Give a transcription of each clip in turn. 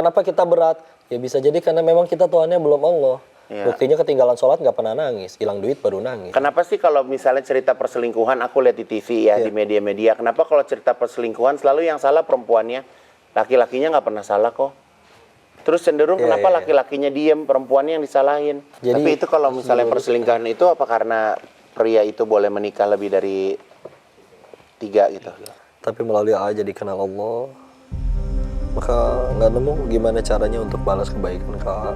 kenapa kita berat? Ya bisa jadi karena memang kita Tuhannya belum Allah. Buktinya ketinggalan sholat nggak pernah nangis, hilang duit baru nangis. Kenapa sih kalau misalnya cerita perselingkuhan aku lihat di TV ya, di media-media, kenapa kalau cerita perselingkuhan selalu yang salah perempuannya, laki-lakinya nggak pernah salah kok. Terus cenderung kenapa laki-lakinya diem, perempuannya yang disalahin. Jadi, tapi itu kalau misalnya perselingkuhan itu apa karena pria itu boleh menikah lebih dari 3 gitu? Tapi melalui aja dikenal Allah, maka nggak nemu gimana caranya untuk balas kebaikan Kak.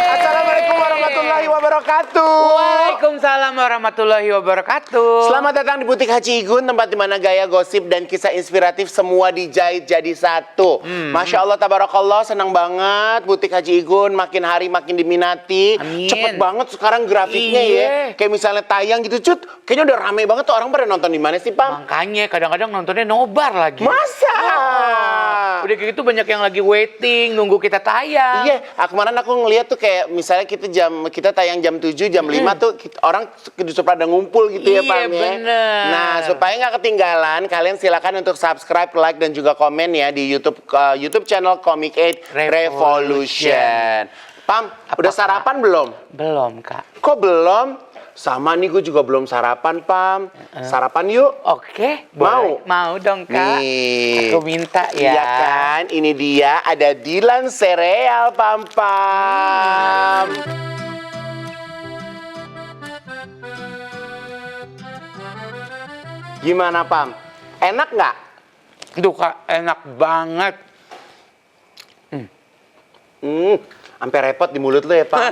Assalamualaikum warahmatullahi wabarakatuh. Waalaikumsalam warahmatullahi wabarakatuh. Selamat datang di Butik Haji Igun, tempat dimana gaya, gosip, dan kisah inspiratif semua dijahit jadi satu. Masya Allah, tabarakallah, senang banget Butik Haji Igun, makin hari makin diminati. Amin. Cepet banget sekarang grafiknya ya. Kayak misalnya tayang gitu, Cut, kayaknya udah rame banget tuh. Orang pada nonton di mana sih, Pam? Makanya kadang-kadang nontonnya nobar lagi. Masa? Udah kayak gitu banyak yang lagi waiting, nunggu kita tayang. Iya, kemarin aku ngeliat tuh kayak misalnya kita tayang jam 7, jam 5 tuh orang justru pada ngumpul gitu ya, Pam ya. Bener. Nah, supaya nggak ketinggalan, kalian silakan untuk subscribe, like, dan juga komen ya di YouTube channel Comic 8 Revolution. Pam, udah sarapan belum? Belum, Kak. Kok belum? Sama nih, gue juga belum sarapan, Pam. Sarapan yuk. Oke, Mau? boleh. Mau dong, Kak. Nih. Aku minta ya. Iya kan, ini dia ada Dilan Sereal, Pam. Gimana, Pam? Enak nggak? Duh, Kak, enak banget. Sampai repot di mulut lo ya, Pam.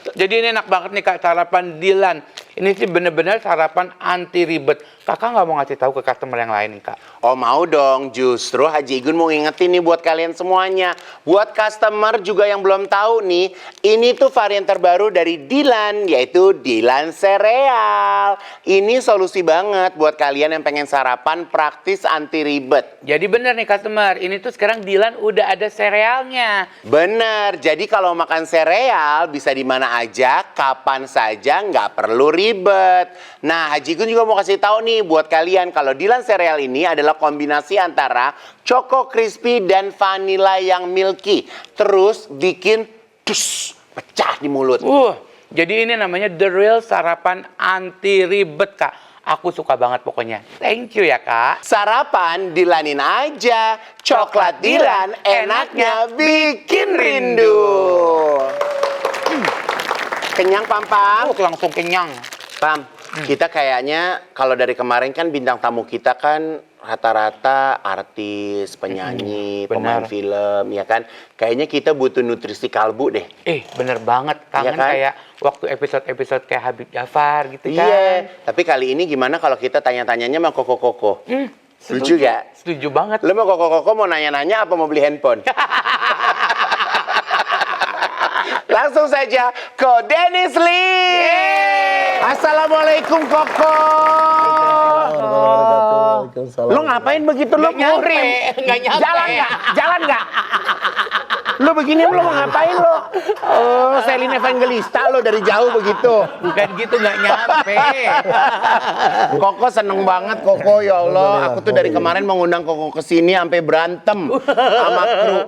Jadi ini enak banget nih, Kak, sarapan Dilan. Ini sih bener-bener sarapan anti ribet. Kakak nggak mau ngasih tahu ke customer yang lain nih, Kak? Oh, mau dong. Justru Haji Igun mau ngingetin nih buat kalian semuanya. Buat customer juga yang belum tahu nih, ini tuh varian terbaru dari Dilan, yaitu Dilan Sereal. Ini solusi banget buat kalian yang pengen sarapan praktis anti ribet. Jadi bener nih, customer. Ini tuh sekarang Dilan udah ada serealnya. Bener, jadi kalau makan sereal bisa di mana aja, kapan saja, nggak perlu ribet. Nah, Haji Gun juga mau kasih tahu nih buat kalian kalau Dilan Sereal ini adalah kombinasi antara Choco Crispy dan vanilla yang milky. Terus bikin pecah di mulut. Jadi ini namanya The Real Sarapan Anti Ribet, Kak. Aku suka banget pokoknya. Thank you ya, Kak. Sarapan Dilanin aja. Coklat Dilan enaknya bikin rindu. Kenyang, Pam? Langsung kenyang. Pam, kita kayaknya kalau dari kemarin kan bintang tamu kita kan rata-rata artis, penyanyi, pemain film, ya kan? Kayaknya kita butuh nutrisi kalbu deh. Bener banget. Kangen kan? kayak waktu episode-episode kayak Habib Jafar gitu kan. Iya, tapi kali ini gimana kalau kita tanya-tanyanya sama Koko-Koko? Setuju gak? Setuju banget. Lo mau Koko-Koko mau nanya-nanya apa mau beli handphone? Langsung saja ke Dennis Lee. Assalamualaikum, Koko. Lo ngapain begitu? Lo murim? Nggak nyampe. Jalan nggak? Jalan nggak? Lo begini lo mau ngapain lo? Oh, Selin Evangelista lo dari jauh begitu. Bukan gitu, nggak nyampe. Koko seneng banget, Koko, ya Allah. Aku tuh dari kemarin mengundang Koko ke sini sampai berantem sama kru.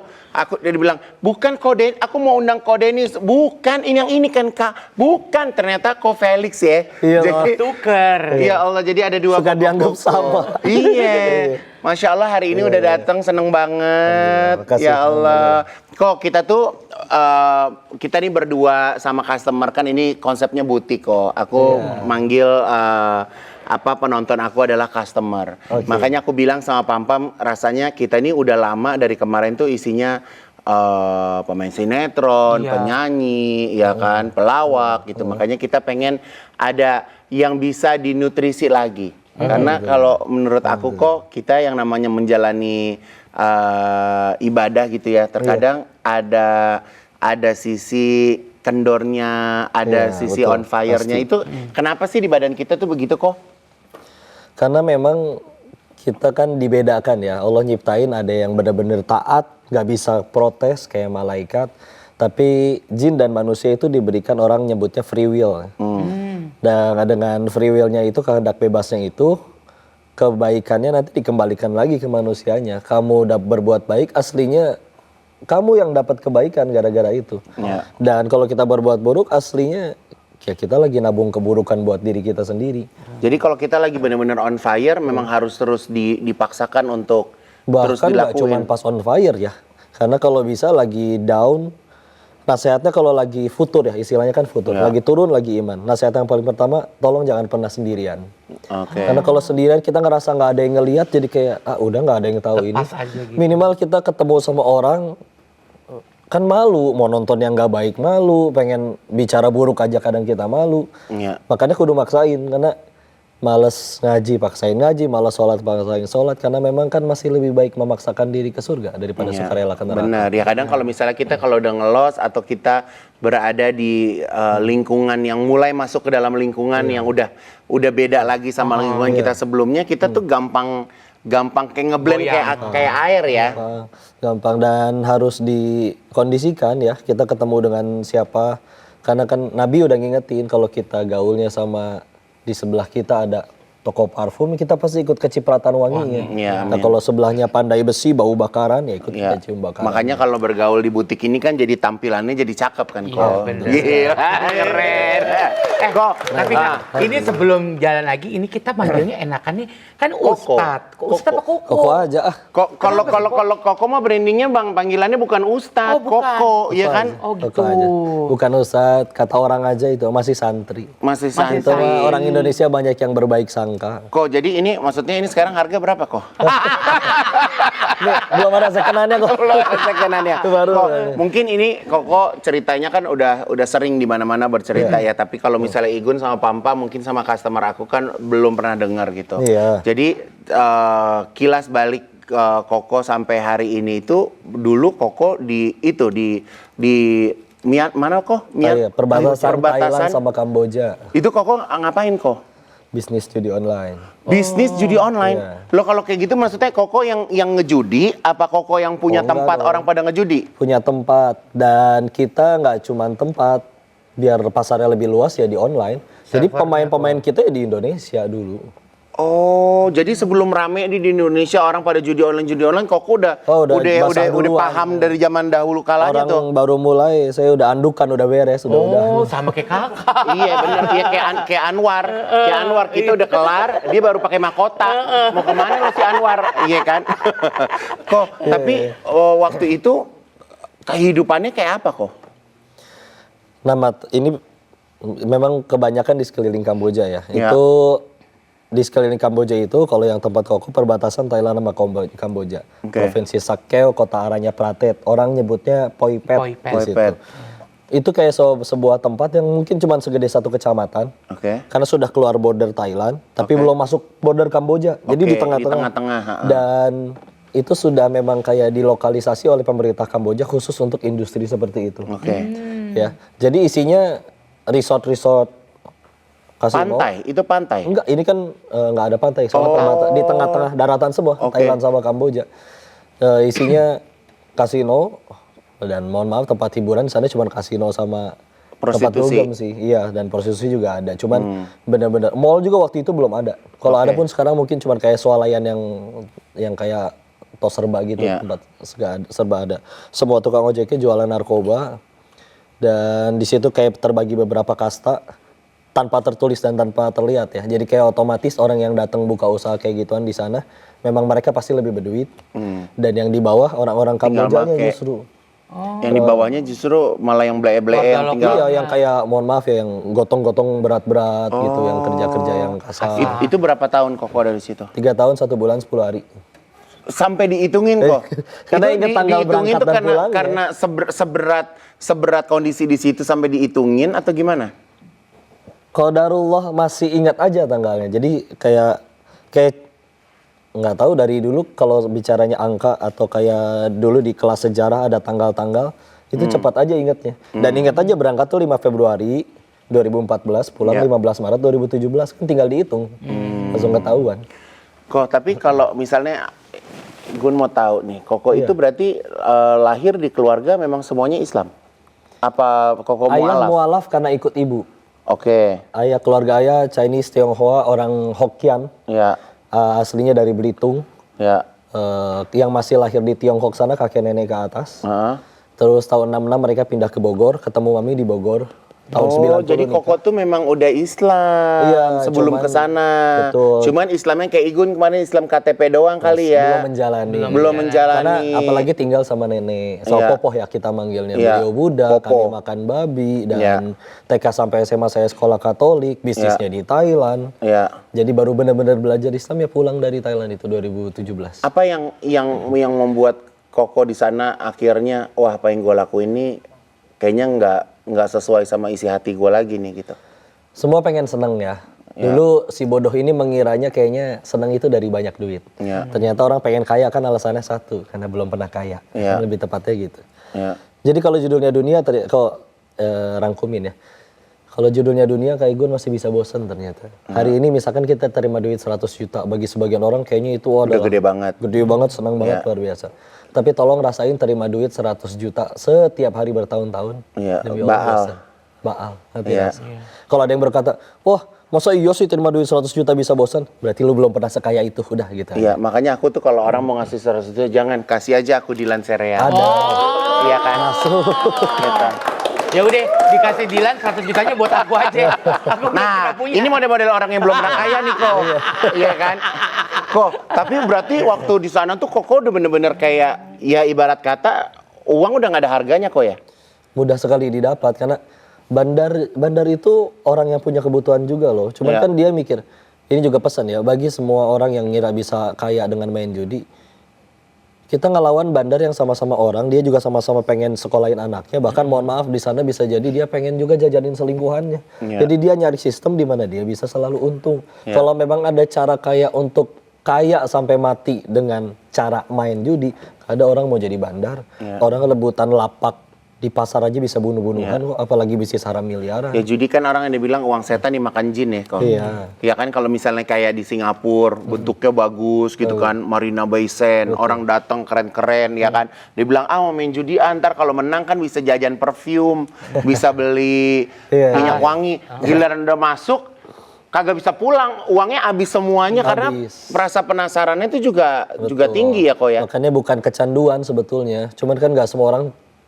Dia bilang, bukan kode, aku mau undang Ko Dennis. Bukan, ini yang ini kan, Kak. Bukan, ternyata Ko Felix ya. Iya, jadi, tuker. Ya Allah, jadi ada dua. Suka dianggap sama. Iya. Masya Allah, hari ini udah datang, seneng banget. Ya Allah. Kok kita tuh, kita nih berdua sama customer, kan ini konsepnya butik kok. Aku manggil penonton aku adalah customer. Makanya aku bilang sama Pam, rasanya kita ini udah lama dari kemarin tuh isinya pemain sinetron, penyanyi, ya kan, pelawak gitu. Makanya kita pengen ada yang bisa dinutrisi lagi. Karena kalau menurut aku kok kita yang namanya menjalani ibadah gitu ya, terkadang ada sisi kendornya, ada sisi on fire-nya. Itu kenapa sih di badan kita tuh begitu kok? Karena memang kita kan dibedakan ya. Allah nyiptain ada yang benar-benar taat, nggak bisa protes kayak malaikat. Tapi jin dan manusia itu diberikan orang nyebutnya free will. Dan dengan free will-nya itu, kehendak bebasnya itu, kebaikannya nanti dikembalikan lagi ke manusianya. Kamu udah berbuat baik, aslinya kamu yang dapat kebaikan gara-gara itu. Dan kalau kita berbuat buruk, aslinya ya kita lagi nabung keburukan buat diri kita sendiri. Jadi kalau kita lagi benar-benar on fire, memang harus terus dipaksakan untuk terus Bahkan nggak cuma dilakuin. pas on fire ya. Karena kalau bisa lagi down, nasihatnya kalau lagi futur ya, istilahnya kan futur. Lagi turun, lagi iman. Nasihat yang paling pertama, tolong jangan pernah sendirian. Oke. Karena kalau sendirian kita ngerasa nggak ada yang ngelihat, jadi kayak udah nggak ada yang tahu ini. Lepas aja gitu. Minimal kita ketemu sama orang, kan malu, mau nonton yang nggak baik malu, pengen bicara buruk aja kadang kita malu. Iya. Makanya kudu maksain, karena males ngaji paksain ngaji, malas sholat paksain sholat, karena memang kan masih lebih baik memaksakan diri ke surga daripada sukarela ke neraka. Benar, ya kadang kalau misalnya kita kalau udah ngelos atau kita berada di lingkungan yang mulai masuk ke dalam lingkungan yang udah beda lagi sama lingkungan kita sebelumnya, kita tuh gampang kayak ngeblend kayak air ya. Gampang, dan harus dikondisikan ya, kita ketemu dengan siapa, karena kan Nabi udah ngingetin kalau kita gaulnya sama di sebelah kita ada toko parfum, kita pasti ikut kecipratan wanginya. Iya, Nah kalau sebelahnya pandai besi, bau bakaran, ya ikut kita cium bakaran. Makanya kalau bergaul di butik ini kan jadi tampilannya jadi cakep kan kok. bener. Gila, Keren. Kok, Tapi Kak, ini sebelum jalan lagi, ini kita manggilnya enakan nih, kan Ustadz. Ustadz apa Koko? Koko aja Kok kalau Koko mah brandingnya Bang, panggilannya bukan Ustadz, Oh, bukan. Koko, ya kan? Oh Koko gitu. aja. Bukan Ustadz, kata orang aja itu masih santri. Masih Itu santai. mah orang Indonesia banyak yang berbaik sangka. Kok jadi ini maksudnya ini sekarang harga berapa kok? Nih, belum ada sekenannya kok. Belum ada sekenannya. Itu baru. Kok, mungkin ini Koko ceritanya kan udah sering di mana-mana bercerita ya, tapi kalau misalnya Igun sama Pampa mungkin sama customer aku kan belum pernah dengar gitu. Iya. Jadi kilas balik Koko sampai hari ini itu dulu Koko di mana kok? Iya, perbatasan Thailand sama Kamboja. Itu Koko ngapain kok? Bisnis judi online. Bisnis judi online. Iya. Lo kalau kayak gitu maksudnya Koko yang ngejudi apa Koko yang punya Oh, enggak tempat dong. orang pada ngejudi? Punya tempat, dan kita nggak cuma tempat, biar pasarnya lebih luas ya di online. Jadi pemain-pemain kita ya di Indonesia dulu. Oh, jadi sebelum rame di Indonesia orang pada judi online Koko udah basah duluan. paham dari zaman dahulu kalanya Orang tuh. baru mulai, saya udah andukan, udah beres, udah. Oh, sama kayak kakak. Iya bener, iya kayak Anwar. Kayak Anwar kita udah kelar, dia baru pakai mahkota. Mau kemana lo si Anwar? Iya kan? Kok, tapi waktu itu kehidupannya kayak apa kok? Nama ini memang kebanyakan di sekeliling Kamboja ya. Ya. Itu di sekeliling Kamboja itu, kalau yang tempat Koko perbatasan Thailand sama Kamboja. Oke. Provinsi Sakeo, kota Aranya Pratet. Orang nyebutnya Poipet. Poipet. di situ. Poipet. Itu kayak sebuah tempat yang mungkin cuma segede satu kecamatan. Oke. Karena sudah keluar border Thailand, tapi belum masuk border Kamboja. Jadi Oke, di tengah-tengah. di tengah-tengah, ha-ha. Dan itu sudah memang kayak dilokalisasi oleh pemerintah Kamboja khusus untuk industri seperti itu. Oke. Ya, jadi isinya resort-resort kasino. Pantai, itu pantai. Enggak, ini kan nggak ada pantai, soalnya di tengah-tengah daratan semua, Oke. Thailand sama Kamboja. Isinya kasino, dan mohon maaf tempat hiburan di sana cuma kasino sama tempat Prostitusi. dugem sih. Iya, dan prostitusi juga ada. Cuman benar-benar mall juga waktu itu belum ada. Kalau ada pun sekarang mungkin cuma kayak swalayan yang kayak tos serba gitu, Iya. tempat serba ada. Semua tukang ojeknya jualan narkoba. Dan di situ kayak terbagi beberapa kasta tanpa tertulis dan tanpa terlihat ya. Jadi kayak otomatis orang yang datang buka usaha kayak gituan di sana memang mereka pasti lebih berduit. Dan yang di bawah orang-orang Tinggal Kambojanya make. justru. Yang di bawahnya justru malah yang bleye-bleye yang tinggal. Iya, yang kayak mohon maaf ya, yang gotong-gotong berat-berat gitu, yang kerja-kerja yang kasar. Itu berapa tahun Koko dari situ? 3 tahun 1 bulan 10 hari. Sampai dihitungin kok. Karena Itu ingat tanggal dihitungin berangkat tuh dan pulangnya. karena seberat kondisi di situ sampai dihitungin atau gimana? Qadarullah masih ingat aja tanggalnya. Jadi kayak nggak tahu dari dulu kalau bicaranya angka atau kayak dulu di kelas sejarah ada tanggal-tanggal itu cepat aja ingatnya. Dan ingat aja berangkat tuh 5 Februari 2014, pulang 15 Maret 2017, kan tinggal dihitung. Langsung ketahuan. Kok tapi kalau misalnya Gun mau tahu nih, Koko itu berarti lahir di keluarga memang semuanya Islam. Apa koko Ayah mualaf? mualaf karena ikut ibu. Oke. Ayah keluarga ayah Chinese Tionghoa orang Hokkien. Ya. Aslinya dari Belitung. Ya. Yang masih lahir di Tiongkok sana kakek nenek ke atas. Heeh. Terus tahun 66 mereka pindah ke Bogor, ketemu mami di Bogor. Tahun 90 jadi nikah. Koko tuh memang udah Islam Iya, sebelum cuman- ke sana. betul. Cuman Islamnya kayak Igun kemarin Islam KTP doang kali ya. Belum menjalani. Belum menjalani. Karena apalagi tinggal sama nenek. So Iya. Popoh ya kita manggilnya. Iya, Beliau Buddha, Popo. kami makan babi. Dan Iya. TK sampai SMA saya sekolah Katolik, bisnisnya di Thailand. Ya. Jadi baru benar-benar belajar Islam ya pulang dari Thailand itu 2017. Apa yang membuat Koko di sana akhirnya wah apa yang gue lakuin ini kayaknya nggak sesuai sama isi hati gue lagi nih gitu. Semua pengen seneng ya. Dulu si bodoh ini mengiranya kayaknya seneng itu dari banyak duit. Ya. Ternyata orang pengen kaya kan alasannya satu, karena belum pernah kaya. Ya. Lebih tepatnya gitu. Ya. Jadi kalau judulnya dunia, kalau rangkumin ya. Kalau judulnya dunia, Kak Igun masih bisa bosen ternyata. Hari ini misalkan kita terima duit 100 juta, bagi sebagian orang kayaknya itu Udah adalah gede banget. gede banget, senang banget, luar biasa. Tapi tolong rasain terima duit 100 juta setiap hari bertahun-tahun. Iya, Demi Allah baal. bosan. Baal, nanti Iya. rasa. Kalau ada yang berkata, wah masa iya sih terima duit 100 juta bisa bosan? Berarti lu belum pernah sekaya itu, udah gitu. Iya, makanya aku tuh kalau orang mau ngasih 100 juta jangan kasih aja aku Dilan Serea. Ada. Iya kan? Masuk. Gitu. Ya udah dikasih Dilan 100 jutanya buat aku aja. Aku Nah, nggak punya. ini model-model orang yang belum pernah kaya nih kok. Iya kan? Kok, tapi berarti waktu di sana tuh Koko udah bener-bener kayak ya ibarat kata uang udah nggak ada harganya kok ya. Mudah sekali didapat karena bandar itu orang yang punya kebutuhan juga loh. Cuman Iya. kan dia mikir, ini juga pesan ya bagi semua orang yang ngira bisa kaya dengan main judi. Kita ngelawan bandar yang sama-sama orang, dia juga sama-sama pengen sekolahin anaknya. Bahkan mohon maaf di sana bisa jadi dia pengen juga jajanin selingkuhannya. Iya. Jadi dia nyari sistem di mana dia bisa selalu untung. Iya. Kalau memang ada cara kaya untuk kaya sampai mati dengan cara main judi, ada orang mau jadi bandar, Iya. orang rebutan lapak di pasar aja bisa bunuh-bunuhan kok, apalagi bisnis haram miliaran. Ya judi kan orang yang dibilang uang setan dimakan jin ya kok. Iya. Ya kan kalau misalnya kayak di Singapura bentuknya bagus gitu kan, Marina Bay Sands, orang datang keren-keren ya kan. Dibilang mau main judi ntar kalau menang kan bisa jajan perfume, bisa beli Iya. minyak wangi. Giliran udah masuk kagak bisa pulang, uangnya habis semuanya karena Habis. rasa penasarannya itu juga Betul. tinggi ya kok ya. Makanya bukan kecanduan sebetulnya. Cuman kan nggak semua orang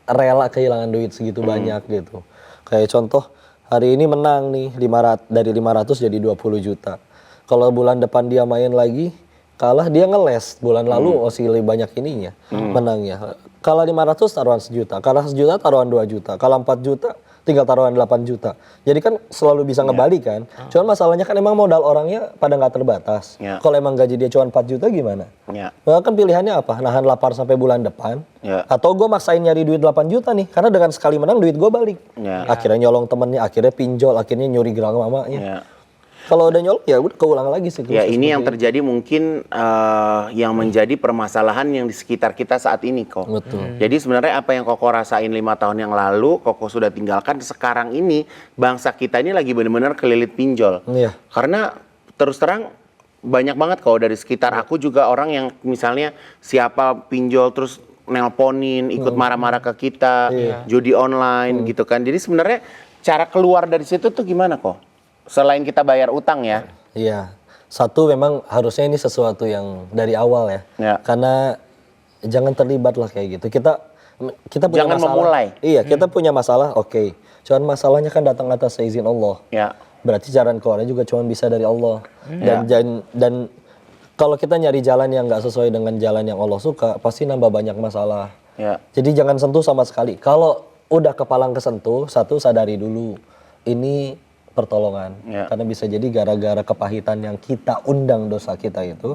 rela kehilangan duit segitu banyak gitu. Kayak contoh hari ini menang nih 500, dari 500 jadi 20 juta. Kalau bulan depan dia main lagi kalah dia ngeles. Bulan lalu masih lebih banyak ininya menangnya. Kalah 500 taruhan 1 juta, kalah 1 juta taruhan 2 juta, kalah 4 juta tinggal taruhan 8 juta. Jadi kan selalu bisa ngebalik kan. Cuman masalahnya kan emang modal orangnya pada nggak terbatas. Ya. Kalau emang gaji dia cuma 4 juta gimana? Ya. Nah, kan pilihannya apa? Nahan lapar sampai bulan depan. Ya. Atau gue maksain nyari duit 8 juta nih. Karena dengan sekali menang duit gue balik. Ya. Akhirnya nyolong temennya, akhirnya pinjol, akhirnya nyuri gelang mamanya. Ya. Kalau udah nyolong ya udah keulang lagi sih. Ya ini yang terjadi mungkin yang menjadi permasalahan yang di sekitar kita saat ini kok. Betul. Jadi sebenarnya apa yang Koko rasain 5 tahun yang lalu, Koko sudah tinggalkan. Sekarang ini bangsa kita ini lagi benar-benar kelilit pinjol. Iya. Karena terus terang banyak banget kok dari sekitar aku juga orang yang misalnya siapa pinjol terus nelponin, ikut marah-marah ke kita, judi online gitu kan. Jadi sebenarnya cara keluar dari situ tuh gimana kok? Selain kita bayar utang ya. Iya. Satu memang harusnya ini sesuatu yang dari awal ya. Ya. Karena jangan terlibat lah kayak gitu. Kita punya Jangan masalah. memulai. Iya, kita punya masalah, oke. Cuman masalahnya kan datang atas seizin Allah. Ya. Berarti jalan keluarnya juga cuma bisa dari Allah. Dan kalau kita nyari jalan yang nggak sesuai dengan jalan yang Allah suka, pasti nambah banyak masalah. Ya. Jadi jangan sentuh sama sekali. Kalau udah kepalang kesentuh, satu sadari dulu ini pertolongan. Ya. Karena bisa jadi gara-gara kepahitan yang kita undang dosa kita itu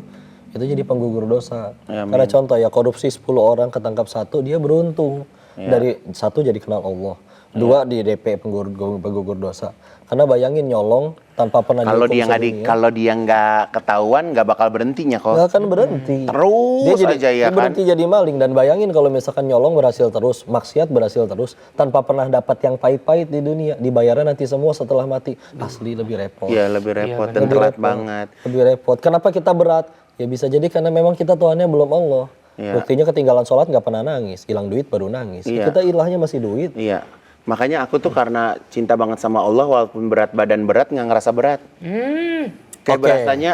jadi penggugur dosa. Ya, Karena contoh ya korupsi 10 orang ketangkap 1 dia beruntung. Dari 1 jadi kenal Allah. 2 di DP penggugur dosa. Karena bayangin nyolong tanpa pernah Kalau dihukum dia nggak sebelumnya. kalau dia nggak ketahuan nggak bakal berhentinya kok. Nggak akan berhenti. Terus dia jadi, aja ya dia kan. berhenti jadi maling. Dan bayangin kalau misalkan nyolong berhasil terus, maksiat berhasil terus, tanpa pernah dapat yang pahit-pahit di dunia, dibayarnya nanti semua setelah mati. Asli lebih repot. Iya lebih repot dan Lebih telat repot. banget. Lebih repot. Kenapa kita berat? Ya bisa jadi karena memang kita Tuhannya belum Allah. Iya. Buktinya ketinggalan sholat nggak pernah nangis, hilang duit baru nangis. Iya. Kita ilahnya masih duit. Iya. Makanya aku tuh karena cinta banget sama Allah, walaupun berat badan berat nggak ngerasa berat. Kayak Oke. berasanya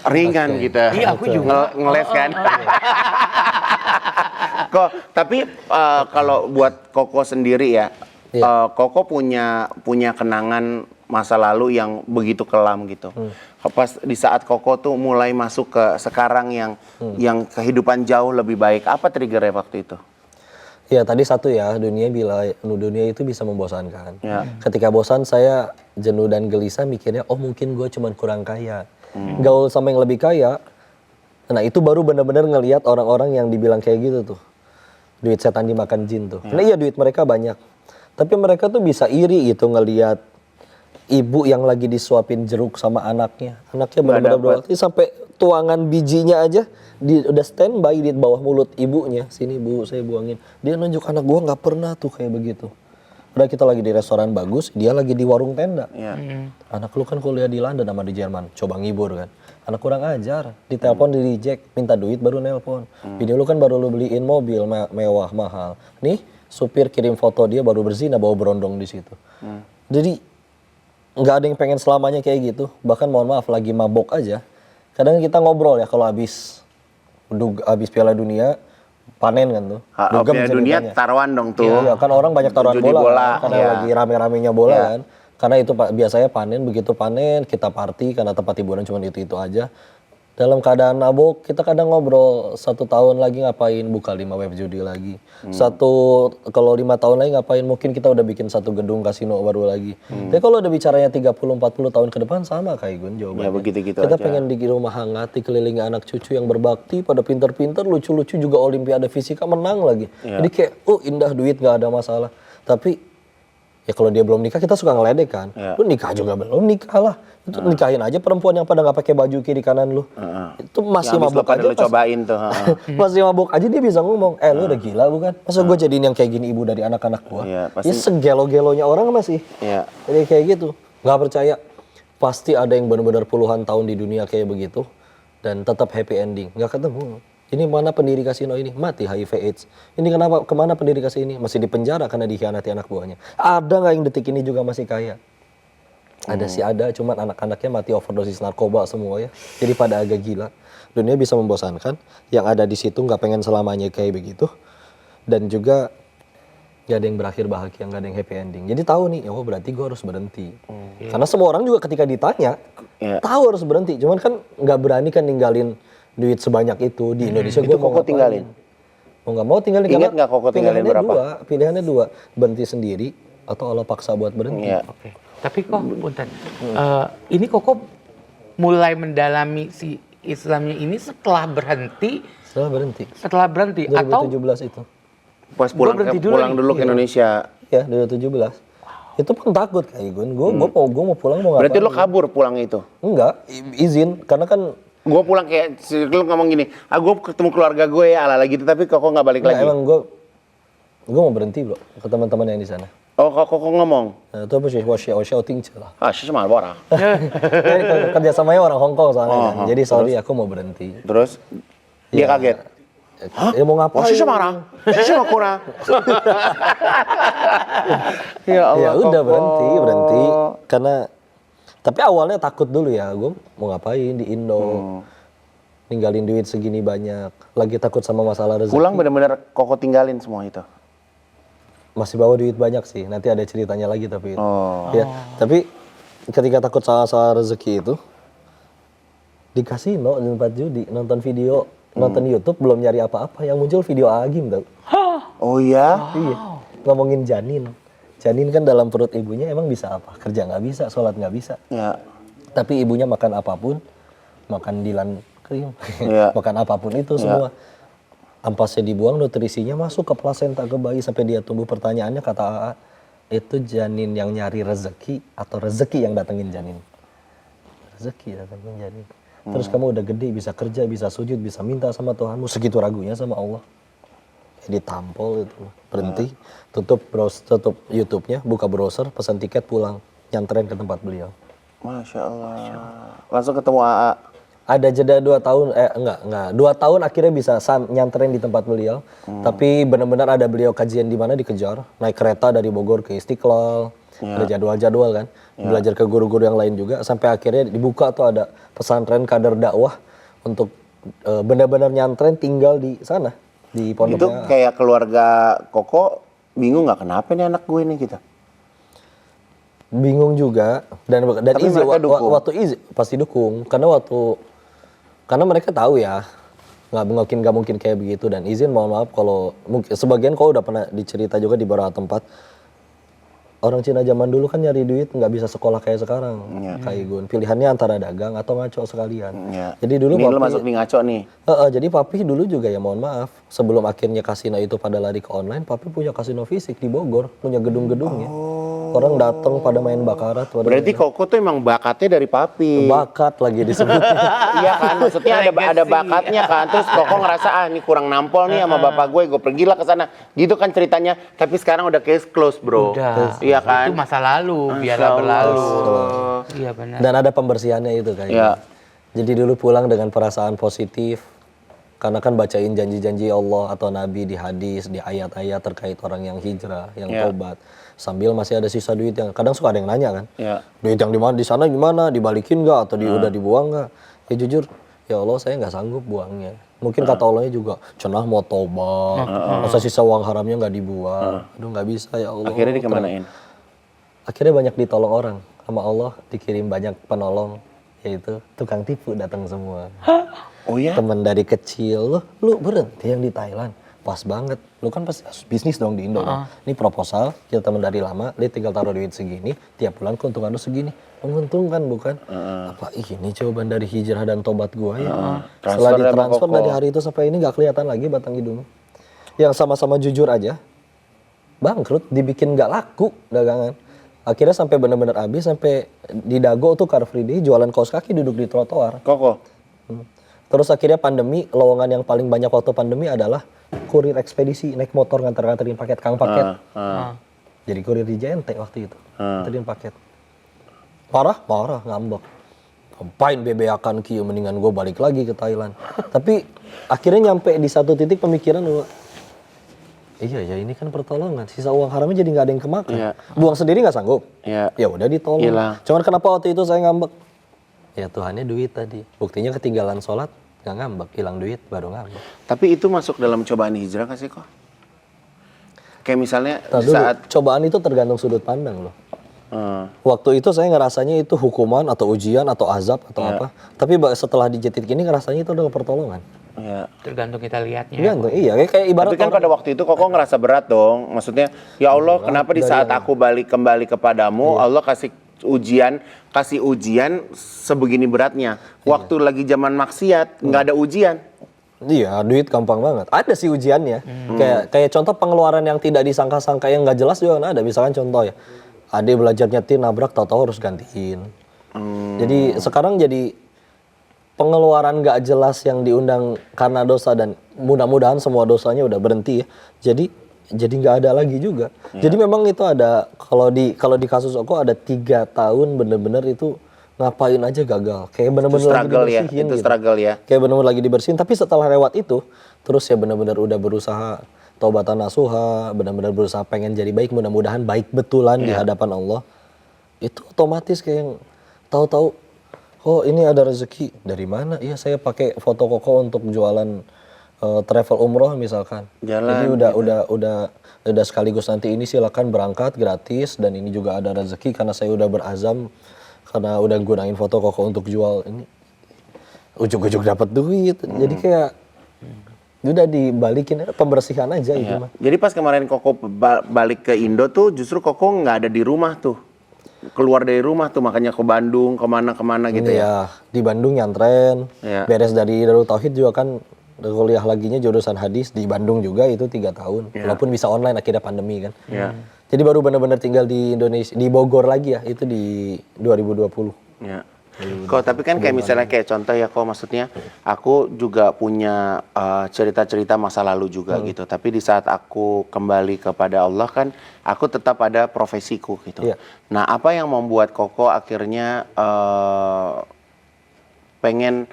ringan gitu. Iya, aku juga. Ngeles kan. Kok, tapi kalau buat Koko sendiri ya, Koko punya kenangan masa lalu yang begitu kelam gitu. Pas di saat Koko tuh mulai masuk ke sekarang yang kehidupan jauh lebih baik, apa triggernya waktu itu? Ya tadi satu ya, dunia itu bisa membosankan. Ya. Ketika bosan saya jenuh dan gelisah mikirnya, oh mungkin gue cuman kurang kaya. Gaul sama yang lebih kaya, nah itu baru benar-benar ngelihat orang-orang yang dibilang kayak gitu tuh. Duit setan dimakan jin tuh. Karena iya duit mereka banyak. Tapi mereka tuh bisa iri gitu ngelihat ibu yang lagi disuapin jeruk sama anaknya. Anaknya benar-benar berarti sampai tuangan bijinya aja udah standby di bawah mulut ibunya. Sini bu, saya buangin. Dia nunjuk anak gua nggak pernah tuh kayak begitu. Udah kita lagi di restoran bagus, dia lagi di warung tenda. Anak lu kan kuliah di London sama di Jerman, coba ngibur kan. Anak kurang ajar, ditelepon di reject, minta duit baru nelpon. Bini lu kan baru lu beliin mobil mewah mahal. Nih supir kirim foto dia baru berzina bawa berondong di situ. Jadi nggak ada yang pengen selamanya kayak gitu. Bahkan mohon maaf lagi mabok aja. Kadang kita ngobrol ya kalau habis Piala Dunia panen kan tuh. Dugem Piala Dunia ceritanya. taruhan dong tuh. Iya, kan orang banyak taruhan Judi bola, bola, kan, karena iya. lagi rame-ramenya bola kan. Karena itu biasanya panen, begitu panen kita party karena tempat hiburan cuma itu aja. Dalam keadaan mabuk kita kadang ngobrol 1 tahun lagi ngapain, buka 5 web judi lagi. Kalau 5 tahun lagi ngapain, mungkin kita udah bikin 1 gedung kasino baru lagi. Tapi kalau udah bicaranya 30-40 tahun ke depan sama kayak Gun jawabannya. Ya begitu-gitu Kita aja. pengen di rumah hangat, dikelilingi anak cucu yang berbakti, pada pinter-pinter, lucu-lucu juga olimpiade fisika menang lagi. Jadi kayak, indah duit gak ada masalah. Tapi ya kalau dia belum nikah kita suka ngeledek kan. Lu nikah juga belum nikah lah. Itu nikahin aja perempuan yang pada nggak pakai baju kiri kanan lu. Itu masih Yang habis mabuk aja. lu cobain tuh. Masih mabuk aja dia bisa ngomong, lu udah gila bukan? Masa gue jadiin yang kayak gini ibu dari anak-anak gua? Iya, Ya segelo-gelonya orang masih. Iya. Jadi kayak gitu. Nggak percaya. Pasti ada yang benar-benar puluhan tahun di dunia kayak begitu. Dan tetap happy ending. Nggak ketemu. Ini mana pendiri kasino ini? Mati HIV AIDS. Ini kemana pendiri kasino ini? Masih di penjara karena dikhianati anak buahnya. Ada nggak yang detik ini juga masih kaya? Ada sih ada, cuman anak-anaknya mati overdosis narkoba semua ya. Jadi pada agak gila. Dunia bisa membosankan. Yang ada di situ nggak pengen selamanya kayak begitu. Dan juga nggak ada yang berakhir bahagia, nggak ada yang happy ending. Jadi tahu nih, oh berarti gue harus berhenti. Karena semua orang juga ketika ditanya, tahu harus berhenti. Cuman kan nggak berani kan ninggalin duit sebanyak itu di Indonesia. Itu Gue mau Koko tinggalin? Mau nggak mau tinggalin. Ingat nggak Koko tinggalin berapa? Pilihannya dua, berhenti sendiri atau Allah paksa buat berhenti. Iya. Oke. Tapi kok, punten, ini Koko mulai mendalami si Islamnya ini setelah berhenti, Setelah berhenti. 2017 atau itu. Pas Gua berhenti dulu pulang nih. dulu ke Indonesia. Ya 2017. Itu pun takut kayak Gun. Gue mau pulang mau Berarti ngapain. lo kabur pulang itu? Enggak, izin karena kan Gue pulang kayak lu ngomong gini, gue ketemu keluarga gue ya ala gitu, tapi Koko nggak balik lagi. emang gue mau berhenti bro ke teman-teman yang di sana. Oh, Koko ngomong. Nah, itu apa sih? Wasiau tinggi lah. Ah, sih cuma orang. Kerjasamanya orang Hong Kong soalnya. kan. Jadi sorry aku mau berhenti. Terus dia kaget. Ya mau ngapain? Oh, sih cuma orang. Sih cuma kurang. Ya Allah. Ya udah Koko. berhenti karena tapi awalnya takut dulu ya, gue mau ngapain di Indo, ninggalin duit segini banyak, lagi takut sama masalah rezeki. Pulang bener-bener Koko tinggalin semua itu. Masih bawa duit banyak sih, nanti ada ceritanya lagi tapi. Oh. Ya, tapi ketika takut soal rezeki itu di kasino, di tempat judi, nonton video, nonton YouTube belum nyari apa-apa, yang muncul video Agim tau. Oh iya? Iya, ngomongin janin. Janin kan dalam perut ibunya emang bisa apa? Kerja nggak bisa, sholat nggak bisa. Ya. Tapi ibunya makan apapun, makan dilan krim, Iya. makan apapun itu semua. Ampasnya dibuang, nutrisinya masuk ke plasenta ke bayi sampai dia tumbuh. Pertanyaannya kata AA, itu janin yang nyari rezeki atau rezeki yang datengin janin? Rezeki datengin janin. Terus kamu udah gede, bisa kerja, bisa sujud, bisa minta sama Tuhanmu, segitu ragunya sama Allah. Ditampol itu, berhenti, tutup YouTube-nya, buka browser, pesan tiket pulang, nyantren ke tempat beliau. Masya Allah. Langsung ketemu AA. ada jeda 2 tahun, enggak, 2 tahun akhirnya bisa nyantren di tempat beliau. Tapi benar-benar ada beliau kajian di mana dikejar, naik kereta dari Bogor ke Istiqlal, ada jadwal-jadwal kan, belajar ke guru-guru yang lain juga, sampai akhirnya dibuka tuh ada pesantren kader dakwah untuk benar-benar nyantren tinggal di sana, di Itu pondoknya. kayak keluarga Koko bingung nggak kenapa nih anak gue nih gitu. Bingung juga dan Tapi izin mereka dukung. waktu izin pasti dukung karena mereka tahu ya nggak mungkin kayak begitu, dan izin mohon maaf kalau mungkin sebagian kau udah pernah dicerita juga di beberapa tempat, orang Cina zaman dulu kan nyari duit nggak bisa sekolah kayak sekarang. Kak Igun pilihannya antara dagang atau ngaco sekalian. Ya. Jadi dulu Nih lu papi- masuk nih ngaco nih. Jadi papi dulu juga ya mohon maaf, sebelum akhirnya kasino itu pada lari ke online, papi punya kasino fisik di Bogor, punya gedung-gedungnya. Orang datang pada main bakarat. Berarti Koko tuh emang bakatnya dari papi. bakat lagi disebutnya. Iya kan, maksudnya ada bakatnya kan. Terus Koko ngerasa ini kurang nampol nih sama bapak gue pergilah ke sana. Gitu kan ceritanya. Tapi sekarang udah case close, bro. Udah. Iya kan? Itu masa lalu, biarlah Masya berlalu. Allah. Iya benar. Dan ada pembersihannya itu kayak. Iya. Jadi dulu pulang dengan perasaan positif. Karena kan bacain janji-janji Allah atau Nabi di hadis, di ayat-ayat terkait orang yang hijrah, yang Iya. tobat. Sambil masih ada sisa duit yang kadang suka ada yang nanya kan. Iya. Duit yang di mana, di sana gimana, dibalikin nggak atau udah dibuang nggak? Ya jujur, ya Allah saya nggak sanggup buangnya. Mungkin kata Allahnya juga, cenah mau tobat, masa sisa uang haramnya nggak dibuang. Aduh nggak bisa ya Allah. Akhirnya dikemanain? Akhirnya banyak ditolong orang sama Allah, dikirim banyak penolong, yaitu tukang tipu datang semua. Oh ya? Temen dari kecil, lu berhenti yang di Thailand, pas banget. Lu kan pasti harus bisnis dong di Indo. Kan? Ini proposal, kita temen dari lama, lu tinggal taruh duit segini, tiap bulan keuntungan lu segini. Menguntungkan bukan? Apa ini jawaban dari hijrah dan tobat gua ya? Setelah Transfer sama ditransfer Koko. dari hari itu sampai ini nggak kelihatan lagi batang hidung. Yang sama-sama jujur aja, bangkrut, dibikin nggak laku dagangan. Akhirnya sampai benar-benar habis, sampai di Dago tuh Car Free Day jualan kaos kaki duduk di trotoar. Koko? Terus akhirnya pandemi, lowongan yang paling banyak waktu pandemi adalah kurir ekspedisi, naik motor nganter-nganterin paket, kang paket. Jadi kurir di JNT waktu itu, nganterin paket. Parah, ngambek. Ngapain bebeakan kieu, mendingan gue balik lagi ke Thailand. Tapi akhirnya nyampe di satu titik pemikiran gue, iya ya ini kan pertolongan, sisa uang haramnya jadi nggak ada yang kemakan. Iya. Buang sendiri nggak sanggup. Iya. Ya udah ditolong. Hilang. Cuman kenapa waktu itu saya ngambek? Ya Tuhannya duit tadi. Buktinya ketinggalan sholat, nggak ngambek, hilang duit baru ngambek. Tapi itu masuk dalam cobaan hijrah gak sih kok? Kayak misalnya Nah, di dulu, saat cobaan itu tergantung sudut pandang loh. eh, Waktu itu saya ngerasanya itu hukuman atau ujian atau azab atau apa. Tapi setelah di titik ini ngerasanya itu adalah pertolongan. ya. Tergantung kita lihatnya. Tergantung, iya kayak ibarat Tapi kan pada waktu itu Koko ngerasa berat dong. Maksudnya, ya Allah, kenapa di saat aku balik kembali kepadamu, Allah kasih ujian sebegini beratnya. Waktu lagi zaman maksiat, nggak ada ujian. iya, duit gampang banget. Ada sih ujiannya. Kayak contoh pengeluaran yang tidak disangka-sangka yang nggak jelas juga kan ada. Misalkan contoh ya, adik belajar nyetir nabrak, tahu-tahu harus gantiin. Jadi sekarang jadi pengeluaran nggak jelas yang diundang karena dosa, dan mudah-mudahan semua dosanya udah berhenti ya. Jadi nggak ada lagi juga. Jadi memang itu ada, kalau di kasus Oko ada 3 tahun bener-bener itu ngapain aja gagal. Kayak bener-bener lagi Struggle ya, dibersihin itu gitu. struggle ya. Kayak bener-bener lagi dibersihin, tapi setelah lewat itu terus ya bener-bener udah berusaha taubatan nasuha, benar-benar berusaha pengen jadi baik, mudah-mudahan baik betulan di hadapan Allah. Itu otomatis kayak yang tahu-tahu, oh ini ada rezeki dari mana? Iya saya pakai foto Koko untuk jualan travel umroh misalkan. Jalan, Jadi udah sekaligus nanti ini silakan berangkat gratis, dan ini juga ada rezeki karena saya udah berazam karena udah gunain foto Koko untuk jual ini. Ujuk-ujuk dapat duit. Jadi kayak udah dibalikin pembersihan aja itu mah. Jadi pas kemarin Koko balik ke Indo tuh justru Koko nggak ada di rumah tuh. Keluar dari rumah tuh, makanya ke Bandung, kemana-kemana gitu ya. Iya, di Bandung nyantren. Iya. Beres dari Darul Tauhid juga kan kuliah laginya jurusan hadis di Bandung juga itu 3 tahun. Walaupun bisa online akhirnya pandemi kan. Iya. Jadi baru benar-benar tinggal di Indonesia, di Bogor lagi ya, itu di 2020. Ya. Kok tapi kan kayak misalnya kayak contoh ya kok, maksudnya aku juga punya cerita-cerita masa lalu juga gitu. Tapi di saat aku kembali kepada Allah kan aku tetap ada profesiku gitu. Iya. Nah, apa yang membuat Koko akhirnya pengen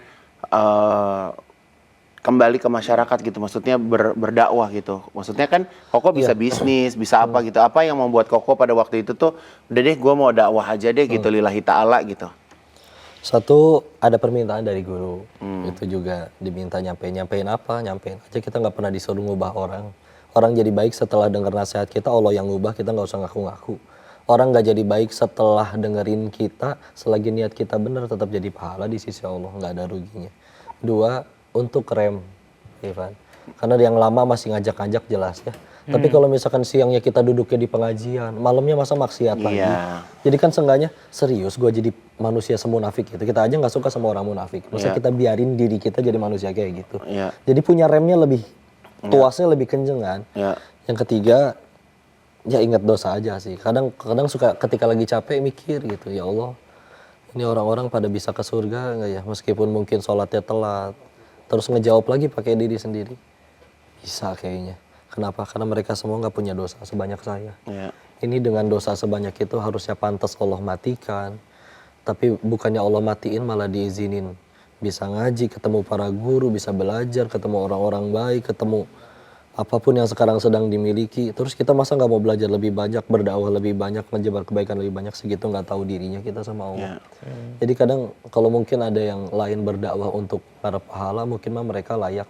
kembali ke masyarakat gitu, maksudnya berdakwah gitu. Maksudnya kan Koko bisa bisnis, bisa apa gitu. Apa yang membuat Koko pada waktu itu tuh, udah deh gue mau dakwah aja deh gitu, lillahi ta'ala gitu. Satu, ada permintaan dari guru. Itu juga diminta nyampein apa, nyampein aja. Kita nggak pernah disuruh ngubah orang. Orang jadi baik setelah dengar nasihat kita, Allah yang ngubah, kita nggak usah ngaku-ngaku. Orang nggak jadi baik setelah dengerin kita, selagi niat kita benar tetap jadi pahala di sisi Allah, nggak ada ruginya. Dua, untuk rem, Ivan. Karena yang lama masih ngajak-ngajak jelas ya. Tapi kalau misalkan siangnya kita duduknya di pengajian, malamnya masa maksiat lagi. Jadi kan seenggaknya serius gue jadi manusia semunafik gitu. Kita aja nggak suka sama orang munafik. Maksudnya kita biarin diri kita jadi manusia kayak gitu. Jadi punya remnya lebih, tuasnya lebih kenceng kan. Yang ketiga, ya ingat dosa aja sih. Kadang suka ketika lagi capek mikir gitu, ya Allah, ini orang-orang pada bisa ke surga nggak ya? Meskipun mungkin sholatnya telat. Terus ngejawab lagi pakai diri sendiri. Bisa kayaknya. Kenapa? Karena mereka semua nggak punya dosa sebanyak saya. Ini dengan dosa sebanyak itu harusnya pantas Allah matikan. Tapi bukannya Allah matiin malah diizinin. Bisa ngaji, ketemu para guru, bisa belajar, ketemu orang-orang baik, ketemu apapun yang sekarang sedang dimiliki. Terus kita masa nggak mau belajar lebih banyak, berdakwah lebih banyak, menyebar kebaikan lebih banyak, segitu nggak tahu dirinya kita sama Allah. Jadi kadang kalau mungkin ada yang lain berdakwah untuk para pahala, mungkin mah mereka layak.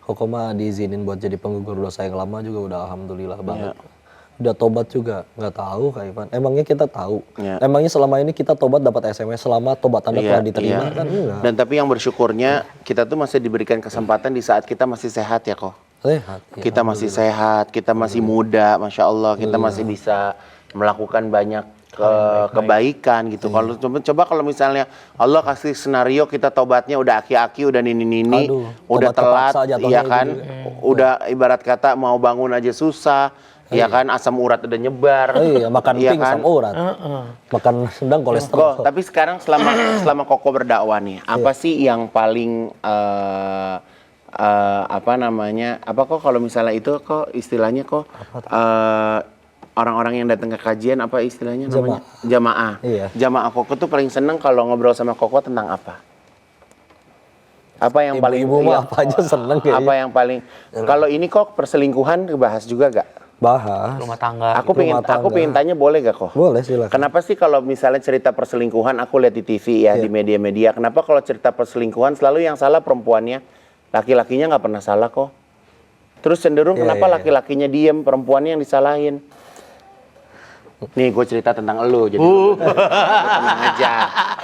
Koko mah diizinin buat jadi penggugur dosa yang lama juga udah alhamdulillah banget. Udah tobat juga, nggak tahu Kak Ivan. Emangnya kita tahu? Emangnya selama ini kita tobat dapat SMS selamat tobat Anda telah diterima kan? Enggak. Dan tapi yang bersyukurnya kita tuh masih diberikan kesempatan di saat kita masih sehat ya kok. Sehat. Kita masih sehat, kita masih muda, Masya Allah, kita masih bisa melakukan banyak kebaikan gitu. Kalau coba kalau misalnya Allah kasih skenario kita tobatnya udah aki-aki, udah nini-nini, udah telat, ya kan, udah ibarat kata mau bangun aja susah, ya kan, asam urat udah nyebar. Makan pink asam urat, makan sedang kolesterol. Tapi sekarang selama Koko berdakwah nih, apa sih yang paling apa namanya, apa kok kalau misalnya itu kok istilahnya kok orang-orang yang datang ke kajian apa istilahnya namanya jamaah. Jamaah Koko tuh paling seneng kalau ngobrol sama Koko tentang apa? Apa yang paling apa aja seneng kayaknya. Apa yang paling kalau ini kok perselingkuhan dibahas juga gak? Bahas. Rumah tangga. Aku pengen tanya boleh gak kok? Boleh silakan. Kenapa sih kalau misalnya cerita perselingkuhan aku lihat di TV ya di media-media, kenapa kalau cerita perselingkuhan selalu yang salah perempuannya? Laki-lakinya nggak pernah salah kok. Terus cenderung kenapa laki-lakinya diem, perempuannya yang disalahin? Nih gue cerita tentang elu, jadi lu tenang aja.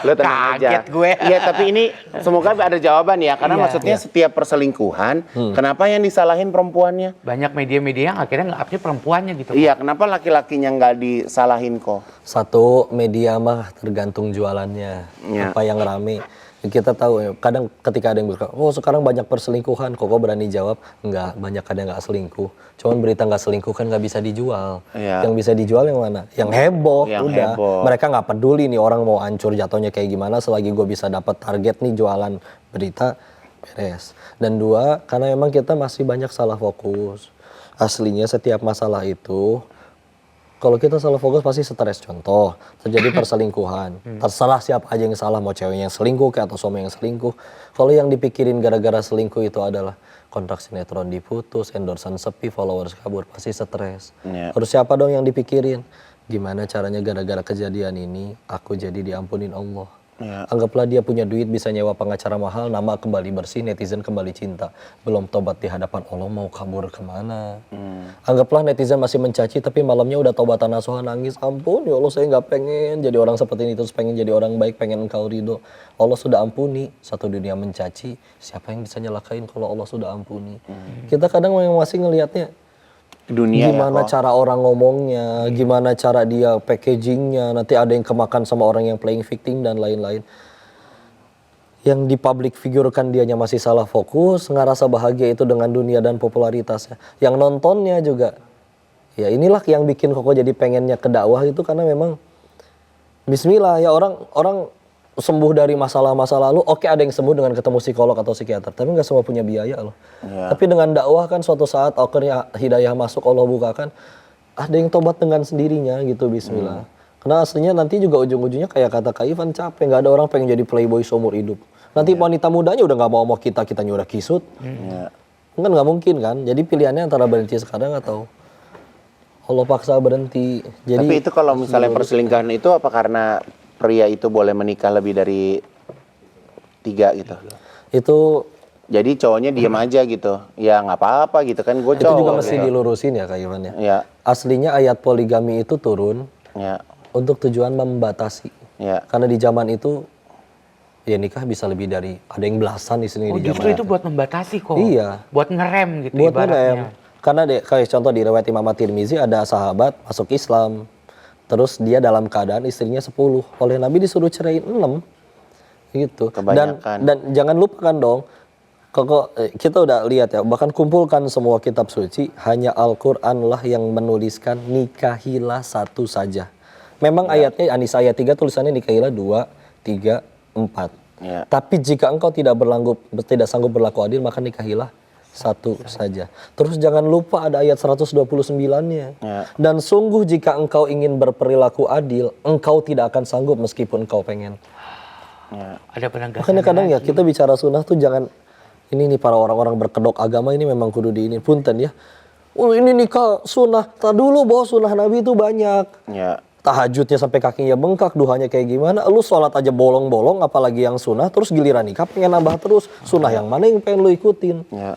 Lu tenang aja. Kaget gue. Iya tapi ini semoga ada jawaban ya, karena maksudnya setiap perselingkuhan, kenapa yang disalahin perempuannya? Banyak media-media yang akhirnya nge-upnya perempuannya gitu. Iya, kenapa laki-lakinya nggak disalahin kok? Satu, media mah tergantung jualannya, apa yang rame. Kita tahu ya, kadang ketika ada yang berkata, oh sekarang banyak perselingkuhan, Koko berani jawab, enggak, banyak kadang nggak selingkuh. Cuman berita nggak selingkuh kan nggak bisa dijual. Yang bisa dijual yang mana? Yang heboh, udah. Mereka nggak peduli nih orang mau hancur jatuhnya kayak gimana, selagi gue bisa dapat target nih jualan berita, beres. Dan dua, karena memang kita masih banyak salah fokus. Aslinya setiap masalah itu, kalau kita salah fokus pasti stres. Contoh, terjadi perselingkuhan. Terserah siapa aja yang salah, mau cewek yang selingkuh atau suami yang selingkuh. Kalau yang dipikirin gara-gara selingkuh itu adalah kontrak sinetron diputus, endorsan sepi, followers kabur, pasti stres. Terus siapa dong yang dipikirin? Gimana caranya gara-gara kejadian ini, aku jadi diampunin Allah. Anggaplah dia punya duit, bisa nyewa pengacara mahal, nama kembali bersih, netizen kembali cinta. Belum tobat di hadapan Allah, mau kabur kemana? Anggaplah netizen masih mencaci, tapi malamnya udah tobatan nasuha, nangis, ampun ya Allah saya nggak pengen jadi orang seperti ini, terus pengen jadi orang baik, pengen engkau ridho. Allah sudah ampuni, satu dunia mencaci, siapa yang bisa nyelakain kalau Allah sudah ampuni? Kita kadang masih ngelihatnya, Dunia gimana cara orang ngomongnya, gimana cara dia packagingnya, nanti ada yang kemakan sama orang yang playing victim dan lain-lain. Yang di public figure kan dianya masih salah fokus, nggak rasa bahagia itu dengan dunia dan popularitasnya. Yang nontonnya juga, ya inilah yang bikin Koko jadi pengennya ke dakwah itu karena memang Bismillah ya orang sembuh dari masalah-masa lalu, oke ada yang sembuh dengan ketemu psikolog atau psikiater, tapi nggak semua punya biaya loh. Tapi dengan dakwah kan suatu saat akhirnya hidayah masuk, Allah bukakan, ada yang tobat dengan sendirinya gitu, Bismillah. Karena aslinya nanti juga ujung-ujungnya kayak kata Kak Ivan, capek, nggak ada orang pengen jadi playboy seumur hidup. Nanti wanita mudanya udah nggak mau kitanya udah kisut. Kan nggak mungkin kan. Jadi pilihannya antara berhenti sekarang atau Allah paksa berhenti. Jadi Tapi itu kalau misalnya perselingkuhan itu apa karena pria itu boleh menikah lebih dari 3 gitu? itu Jadi cowoknya diem aja gitu. Ya nggak apa-apa gitu kan, gue itu cowok. juga mesti gitu. dilurusin ya Kak Iwan ya. Ya, Aslinya ayat poligami itu turun ya, untuk tujuan membatasi. ya. Karena di zaman itu ya nikah bisa lebih dari ada yang belasan istilahnya Oh, di zaman justru itu buat membatasi kok. Iya. Buat ngerem gitu buat ibaratnya. ngerem. Karena kayak contoh di riwayat Imam At-Tirmizi ada sahabat masuk Islam. Terus dia dalam keadaan istrinya 10. Oleh Nabi disuruh ceraiin 6. Gitu. Kebanyakan. Dan jangan lupakan dong. Kita udah lihat ya, bahkan kumpulkan semua kitab suci, hanya Al-Qur'an lah yang menuliskan nikahilah satu saja. Memang ayatnya An-Nisa ayat 3 tulisannya nikahilah 2, 3, 4. Ya. Tapi jika engkau tidak tidak sanggup berlaku adil, maka nikahilah satu saja. Terus jangan lupa ada ayat 129-nya. Ya. Dan sungguh jika engkau ingin berperilaku adil, engkau tidak akan sanggup meskipun engkau pengen. Ya. Ada penegasan. Makanya kadang ya kita bicara sunnah tuh jangan, ini nih para orang-orang berkedok agama ini memang kudu diinin. Punten ya. Oh ini nikah sunnah. Tak dulu bahwa sunnah Nabi itu banyak. Ya. Tahajudnya sampai kakinya bengkak, duhanya kayak gimana. Lu sholat aja bolong-bolong apalagi yang sunnah. Terus giliran nikah pengen nambah terus. Sunnah yang mana yang pengen lu ikutin. Ya.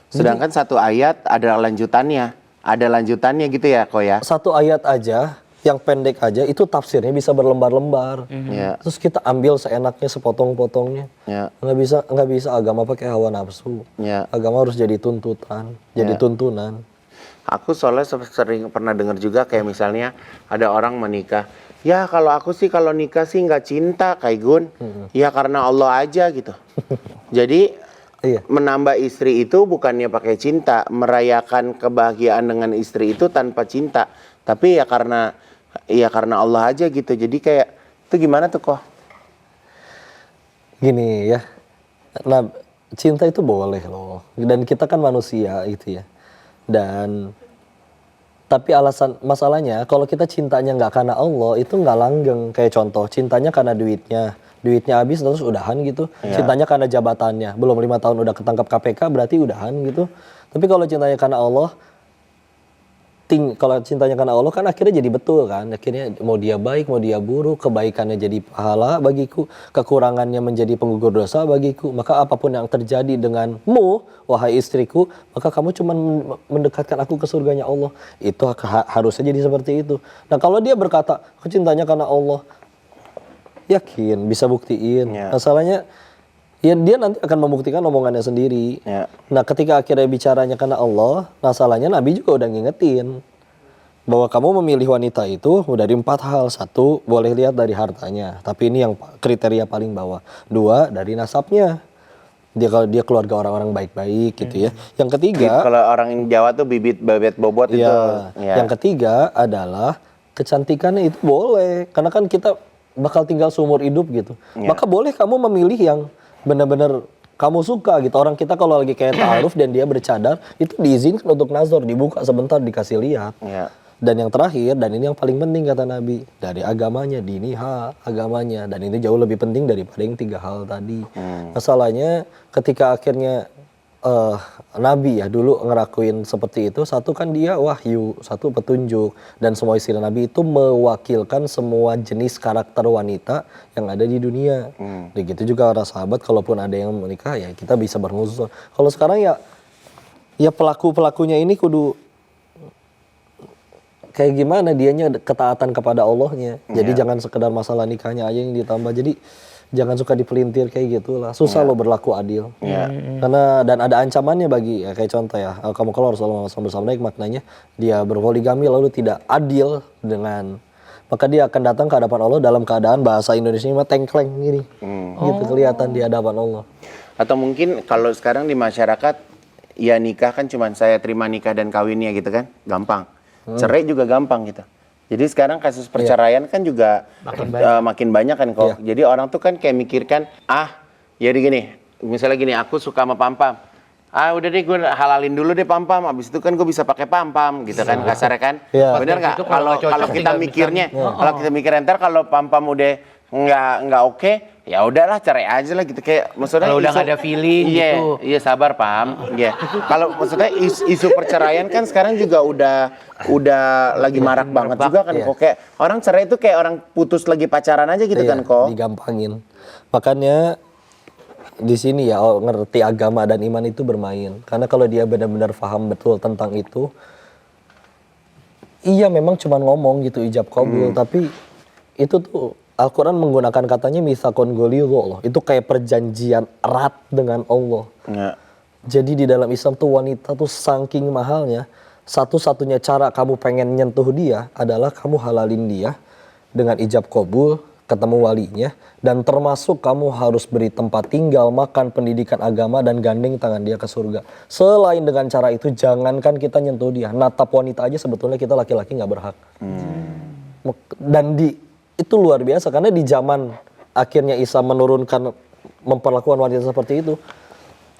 Sedangkan satu ayat ada lanjutannya. Ada lanjutannya gitu ya, Ko ya? Satu ayat aja, yang pendek aja, itu tafsirnya bisa berlembar-lembar. Ya. Terus kita ambil seenaknya, sepotong-potongnya. Ya. Nggak bisa agama pakai hawa nafsu. Ya. Agama harus jadi tuntutan, jadi tuntunan. Aku soalnya sering pernah dengar juga kayak misalnya ada orang menikah. Ya kalau aku sih kalau nikah sih nggak cinta kayak Gun. Ya karena Allah aja gitu. Jadi Iya. menambah istri itu bukannya pakai cinta, merayakan kebahagiaan dengan istri itu tanpa cinta. Tapi ya karena Allah aja gitu. Jadi kayak itu gimana tuh kok? Gini ya, nah cinta itu boleh loh. Dan kita kan manusia gitu ya. Dan tapi masalahnya kalau kita cintanya nggak karena Allah itu nggak langgeng. Kayak contoh cintanya karena duitnya habis terus udahan gitu. Cintanya karena jabatannya, belum 5 tahun udah ketangkap KPK berarti udahan gitu. Tapi kalau cintanya karena Allah, kalau cintanya karena Allah kan akhirnya jadi betul kan. Akhirnya mau dia baik, mau dia buruk, kebaikannya jadi pahala bagiku, kekurangannya menjadi penggugur dosa bagiku. Maka apapun yang terjadi denganmu, wahai istriku, maka kamu cuma mendekatkan aku ke surganya Allah. Itu harusnya jadi seperti itu. Nah kalau dia berkata, aku cintanya karena Allah, yakin, bisa buktiin. Ya. Masalahnya, ya dia nanti akan membuktikan omongannya sendiri. Ya. Nah ketika akhirnya bicaranya karena Allah, masalahnya Nabi juga udah ngingetin bahwa kamu memilih wanita itu dari 4 hal. 1, boleh lihat dari hartanya, tapi ini yang kriteria paling bawah. 2, dari nasabnya. Kalau dia keluarga orang-orang baik-baik gitu ya. Yang ketiga, Kalau orang Jawa tuh bibit bebet bobot itu. ya, Ya. yang ketiga adalah kecantikannya itu boleh. Karena kan kita bakal tinggal seumur hidup gitu. Ya. Maka boleh kamu memilih yang benar-benar kamu suka gitu. Orang kita kalau lagi kayak ta'aruf dan dia bercadar, itu diizinkan untuk nazar, dibuka sebentar dikasih lihat. Ya. Dan yang terakhir, dan ini yang paling penting kata Nabi, dari agamanya, diniha agamanya. Dan ini jauh lebih penting daripada yang 3 hal tadi. Masalahnya ketika akhirnya Nabi ya dulu ngerakuin seperti itu, 1 kan dia wahyu, 1 petunjuk. Dan semua istri Nabi itu mewakilkan semua jenis karakter wanita yang ada di dunia. Begitu juga para sahabat, kalaupun ada yang menikah ya kita bisa bernuzul. Kalau sekarang ya pelakunya ini kudu kayak gimana dianya ketaatan kepada Allahnya. Jadi jangan sekedar masalah nikahnya aja yang ditambah. Jadi jangan suka dipelintir kayak gitulah. Susah lo berlaku adil. Karena dan ada ancamannya bagi ya kayak contoh ya. Kamu kalau Rasulullah SAW maknanya dia berpoligami lalu tidak adil dengan, maka dia akan datang ke hadapan Allah dalam keadaan bahasa Indonesia mah tengkleng gini. Gitu kelihatan di hadapan Allah. Atau mungkin kalau sekarang di masyarakat ya nikah kan cuma saya terima nikah dan kawinnya gitu kan, gampang. Cerai juga gampang gitu. Jadi sekarang kasus perceraian kan juga makin banyak kan kok. Jadi orang tuh kan kayak mikirkan, jadi gini, misalnya gini, aku suka sama Pam-Pam. Udah deh gue halalin dulu deh Pam-Pam, abis itu kan gue bisa pakai Pam-Pam gitu kan, kasarnya kan. Bener nggak? Kalau kita mikirnya, kalau kita mikir ntar kalau Pam-Pam udah nggak oke, ya udahlah cerai aja lah gitu, kayak maksudnya Kalau udah isu- nggak ada feeling iya, gitu. Iya sabar paham. Iya. Kalau maksudnya isu perceraian kan sekarang juga udah lagi marak banget juga kan Iya. kok, kayak orang cerai itu kayak orang putus lagi pacaran aja gitu Iya, kan kok. digampangin. Makanya di sini ya ngerti agama dan iman itu bermain. Karena kalau dia benar-benar paham betul tentang itu, iya memang cuma ngomong gitu ijab kabul, tapi itu tuh Al-Quran menggunakan katanya mitsaqon ghalidho loh. Itu kayak perjanjian erat dengan Allah. Ya. Jadi di dalam Islam tuh wanita tuh saking mahalnya, satu-satunya cara kamu pengen nyentuh dia adalah kamu halalin dia dengan ijab kabul, ketemu walinya, dan termasuk kamu harus beri tempat tinggal, makan, pendidikan agama, dan gandeng tangan dia ke surga. Selain dengan cara itu, jangankan kita nyentuh dia, natap wanita aja sebetulnya kita laki-laki nggak berhak. Dan itu luar biasa, karena di zaman akhirnya Isa menurunkan, memperlakukan wanita seperti itu,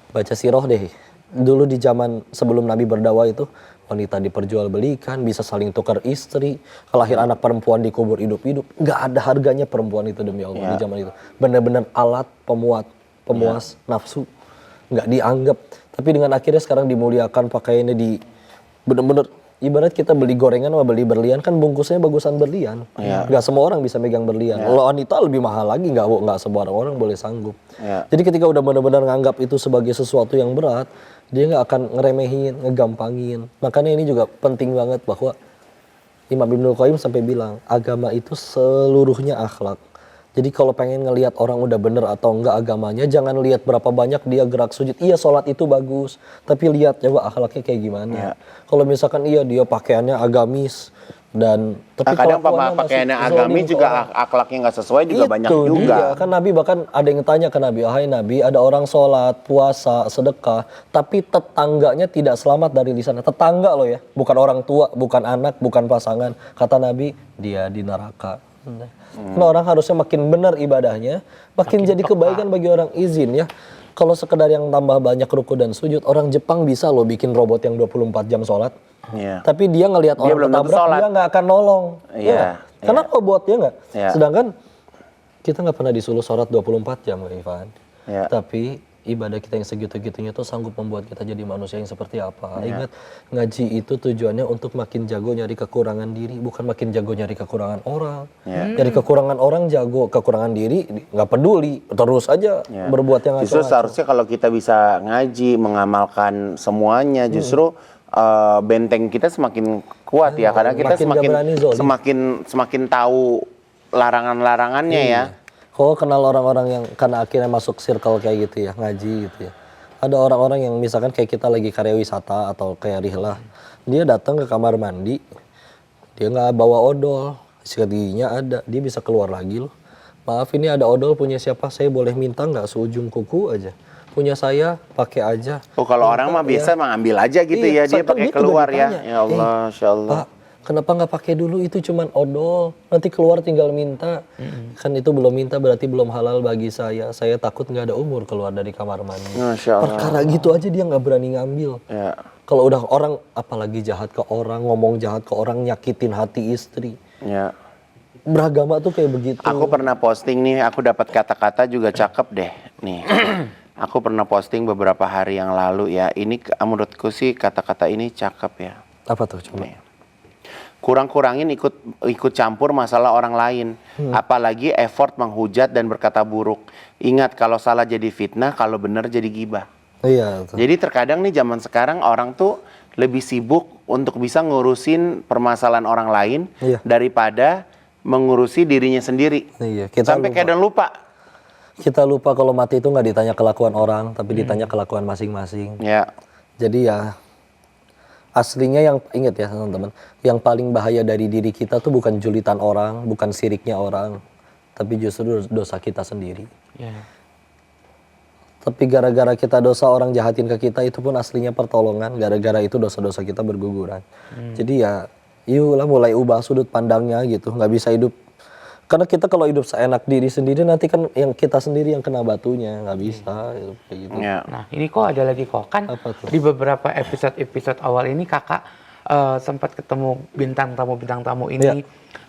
baca sirah deh. Dulu di zaman sebelum Nabi berdakwah itu, wanita diperjualbelikan, bisa saling tukar istri, kelahir anak perempuan dikubur hidup-hidup. Nggak ada harganya perempuan itu demi Allah di zaman itu. Benar-benar alat pemuas nafsu. Nggak dianggap. Tapi dengan akhirnya sekarang dimuliakan, pakaiannya benar-benar ibarat kita beli gorengan sama beli berlian kan bungkusnya bagusan berlian. Nggak semua orang bisa megang berlian. Kalau wanita lebih mahal lagi, nggak semua orang boleh sanggup. Jadi ketika udah benar-benar nganggap itu sebagai sesuatu yang berat, dia nggak akan ngeremehin, ngegampangin. Makanya ini juga penting banget bahwa Imam Ibnul Qayyim sampai bilang agama itu seluruhnya akhlak. Jadi kalau pengen ngelihat orang udah bener atau enggak agamanya, jangan lihat berapa banyak dia gerak sujud. Iya sholat itu bagus, tapi lihat coba akhlaknya kayak gimana. Kalau misalkan iya dia pakaiannya agamis dan tapi Kadang kelakuannya pakaiannya masih agamis zolim ke juga orang. akhlaknya nggak sesuai juga banyak Itu juga. dia. Kan Nabi bahkan ada yang tanya ke Nabi, "Hai Nabi, ada orang sholat, puasa, sedekah, tapi tetangganya tidak selamat dari lisannya." Tetangga loh ya, bukan orang tua, bukan anak, bukan pasangan. Kata Nabi, dia di neraka. Karena orang harusnya makin benar ibadahnya, makin jadi kebaikan bagi orang. Izin ya. Kalau sekedar yang tambah banyak ruku dan sujud, orang Jepang bisa loh bikin robot yang 24 jam sholat. Iya. Tapi dia ngelihat orang belum tentu ketabrak, sholat. dia nggak akan nolong. Iya, Ya nggak? Karena robot ya nggak. Iya. Sedangkan kita nggak pernah disuruh sholat 24 jam, Ivan. Iya. Tapi ibadah kita yang segitu-gitunya tuh sanggup membuat kita jadi manusia yang seperti apa. Ingat, ngaji itu tujuannya untuk makin jago nyari kekurangan diri, bukan makin jago nyari kekurangan orang. Nyari kekurangan orang jago, kekurangan diri nggak peduli, terus aja berbuat yang Justru ngaco-ngaco. seharusnya kalau kita bisa ngaji, mengamalkan semuanya, justru benteng kita semakin kuat ya, karena kita makin gak berani zolim. semakin tahu larangan-larangannya ya. Kok kenal orang-orang yang karena akhirnya masuk circle kayak gitu ya, ngaji gitu ya. Ada orang-orang yang misalkan kayak kita lagi karya wisata atau kayak Rihlah, dia datang ke kamar mandi, dia nggak bawa odol, sikat giginya ada, dia bisa keluar lagi loh. Maaf ini ada odol punya siapa, saya boleh minta nggak seujung kuku aja. Punya saya, pakai aja. Oh kalau orang mah biasa mengambil aja gitu ya, dia kan pakai dia keluar juga ya. ditanya, Ya Allah, Insya Allah. Pak, kenapa nggak pakai dulu, itu cuman odol, nanti keluar tinggal minta. Kan itu belum minta berarti belum halal bagi saya takut nggak ada umur keluar dari kamar mandi. Masya Allah. Perkara gitu aja dia nggak berani ngambil. Ya. Kalau udah orang apalagi jahat ke orang, ngomong jahat ke orang, nyakitin hati istri. Ya. Beragama tuh kayak begitu. Aku pernah posting nih, aku dapat kata-kata juga cakep deh. Nih, aku pernah posting beberapa hari yang lalu ya. Ini menurutku sih kata-kata ini cakep ya. Apa tuh coba? Nih. Kurang-kurangin ikut campur masalah orang lain. Apalagi effort menghujat dan berkata buruk. Ingat kalau salah jadi fitnah, kalau benar jadi gibah. Iya. Tuh. Jadi terkadang nih zaman sekarang orang tuh lebih sibuk untuk bisa ngurusin permasalahan orang lain Iya. daripada mengurusi dirinya sendiri. Iya. Kita Sampai lupa. kadang lupa. Kita lupa kalau mati itu nggak ditanya kelakuan orang, tapi ditanya kelakuan masing-masing. Ya. Jadi ya aslinya yang ingat ya teman-teman, yang paling bahaya dari diri kita tuh bukan julitan orang, bukan siriknya orang, tapi justru dosa kita sendiri. Tapi gara-gara kita dosa orang jahatin ke kita, itu pun aslinya pertolongan. Gara-gara itu dosa-dosa kita berguguran. Jadi ya, yuk lah mulai ubah sudut pandangnya gitu. Nggak bisa hidup. Karena kita kalau hidup seenak diri sendiri, nanti kan yang kita sendiri yang kena batunya. Nggak bisa hidup kayak gitu. Ya. Nah, ini kok ada lagi kok. Kan Apa tuh? di beberapa episode awal ini kakak sempat ketemu bintang tamu ini. Iya.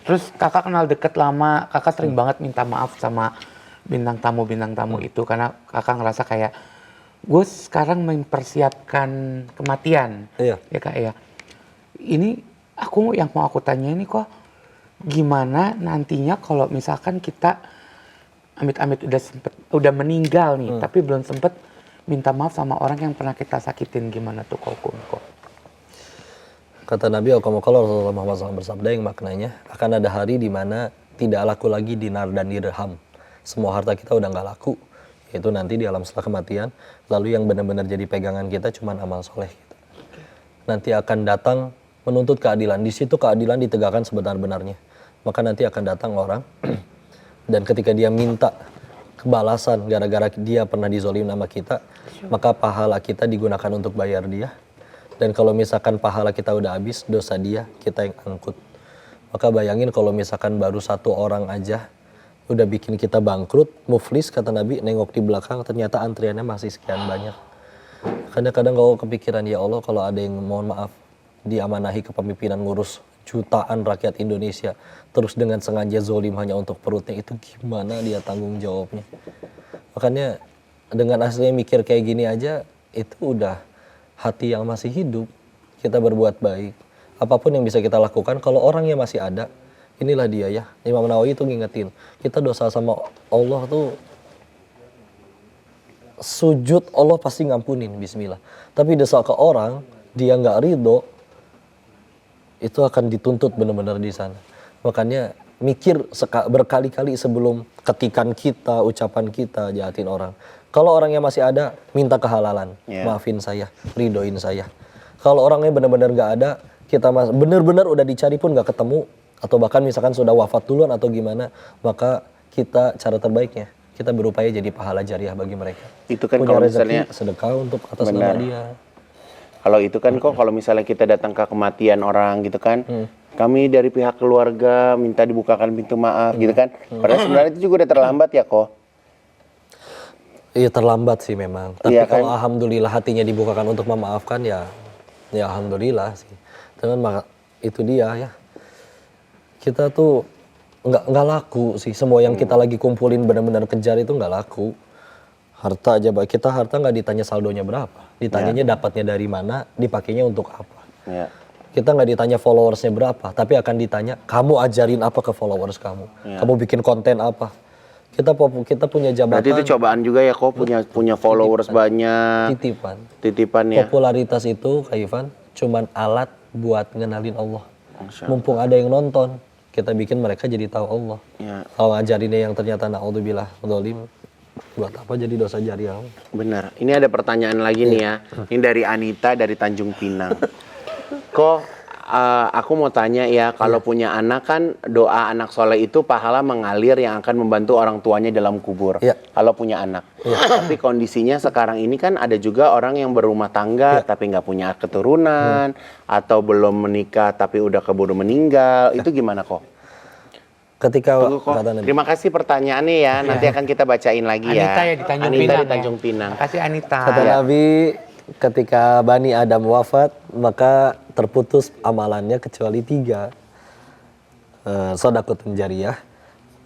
Terus kakak kenal deket lama, kakak sering banget minta maaf sama bintang tamu itu karena kakak ngerasa kayak gue sekarang mempersiapkan kematian. Iya. Ya kak ya. Ini yang mau aku tanya ini kok gimana nantinya kalau misalkan kita amit-amit udah meninggal nih, tapi belum sempet minta maaf sama orang yang pernah kita sakitin, gimana tuh kok? Kata Nabi Rasulullah SAW bersabda yang maknanya akan ada hari di mana tidak laku lagi dinar dan dirham. Semua harta kita udah nggak laku, yaitu nanti di alam setelah kematian. Lalu yang benar-benar jadi pegangan kita cuma amal soleh kita. Nanti akan datang menuntut keadilan. Di situ keadilan ditegakkan sebenar-benarnya. Maka nanti akan datang orang dan ketika dia minta kebalasan gara-gara dia pernah dizolim sama kita, maka pahala kita digunakan untuk bayar dia. Dan kalau misalkan pahala kita udah habis, dosa dia kita yang angkut. Maka bayangin kalau misalkan baru satu orang aja udah bikin kita bangkrut, muflis kata Nabi, nengok di belakang ternyata antriannya masih sekian banyak. Kadang-kadang kalau kepikiran, ya Allah kalau ada yang mohon maaf diamanahi kepemimpinan ngurus jutaan rakyat Indonesia terus dengan sengaja zolim hanya untuk perutnya, itu gimana dia tanggung jawabnya. Makanya dengan aslinya mikir kayak gini aja itu udah hati yang masih hidup, kita berbuat baik apapun yang bisa kita lakukan. Kalau orangnya masih ada, inilah dia ya, Imam Nawawi itu ngingetin kita dosa sama Allah tuh sujud Allah pasti ngampunin, bismillah. Tapi dosa ke orang dia nggak ridho, itu akan dituntut benar-benar di sana. Makanya mikir berkali-kali sebelum ketikan kita, ucapan kita jahatin orang. Kalau orangnya masih ada, minta kehalalan, maafin saya, ridhoin saya. Kalau orangnya benar-benar nggak ada, kita benar-benar udah dicari pun nggak ketemu, atau bahkan misalkan sudah wafat duluan atau gimana, maka kita cara terbaiknya kita berupaya jadi pahala jariah bagi mereka. Itu kan punya kalau rezeki, misalnya sedekah untuk atas nama dia. Kalau itu kan kok kalau misalnya kita datang ke kematian orang gitu kan, kami dari pihak keluarga minta dibukakan pintu maaf gitu kan. Padahal sebenarnya itu juga udah terlambat ya kok. Iya terlambat sih memang. Tapi Iya, kalau kan? alhamdulillah hatinya dibukakan untuk memaafkan ya alhamdulillah sih. Cuman itu dia ya. Kita tuh nggak laku sih. Semua yang kita lagi kumpulin benar-benar kejar itu nggak laku. Harta aja, kita harta nggak ditanya saldonya berapa, ditanyanya dapatnya dari mana, dipakainya untuk apa. Ya. Kita nggak ditanya followersnya berapa, tapi akan ditanya kamu ajarin apa ke followers kamu, kamu bikin konten apa. Kita punya jabatan. Berarti itu cobaan juga ya kok punya followers banyak. Titipan ya. Popularitas itu Kak Ivan cuman alat buat ngenalin Allah. Mumpung ada yang nonton, kita bikin mereka jadi tahu Allah. Ya. Kalau ngajarinnya yang ternyata naudzubillah zalim, buat apa jadi dosa jariah? Benar. Ini ada pertanyaan lagi nih ya. Ini dari Anita dari Tanjung Pinang. Kok aku mau tanya ya, kalau punya anak kan doa anak soleh itu pahala mengalir yang akan membantu orang tuanya dalam kubur. Kalau punya anak. Tapi kondisinya sekarang ini kan ada juga orang yang berumah tangga tapi nggak punya keturunan atau belum menikah tapi udah keburu meninggal. Itu gimana kok? Ketika Terima kasih pertanyaannya ya. Nanti akan kita bacain lagi ya. Anita ya di Tanjung Anita Pinang. di Tanjung Pinang. Kasih Anita. Kata Nabi, ketika Bani Adam wafat, maka terputus amalannya kecuali 3. Shadaqatun jariyah,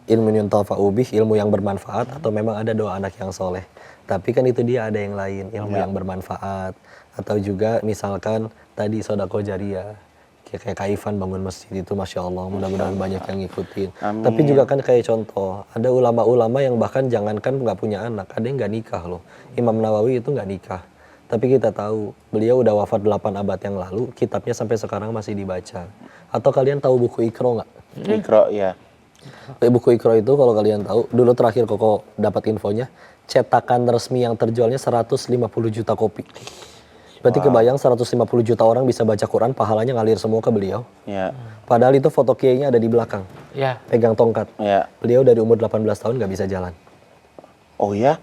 ilmu yuntafa'u bih, ilmu yang bermanfaat, atau memang ada doa anak yang soleh. Tapi kan itu dia ada yang lain, ilmu yang bermanfaat. Atau juga misalkan tadi shadaqah jariyah. Kayak Kak Ivan bangun masjid itu Masya Allah, mudah-mudahan banyak yang ngikutin. Tapi juga kan kayak contoh, ada ulama-ulama yang bahkan jangankan nggak punya anak, ada yang nggak nikah loh. Imam Nawawi itu nggak nikah. Tapi kita tahu, beliau udah wafat 8 abad yang lalu, kitabnya sampai sekarang masih dibaca. Atau kalian tahu buku Iqra nggak? Iqra ya. Buku Iqra itu kalau kalian tahu, dulu terakhir Koko dapat infonya, cetakan resmi yang terjualnya 150 juta kopi. Berarti kebayang 150 juta orang bisa baca Quran, pahalanya ngalir semua ke beliau. Ya. Padahal itu foto kiainya ada di belakang. Ya. Pegang tongkat. Ya. Beliau dari umur 18 tahun nggak bisa jalan. Oh ya?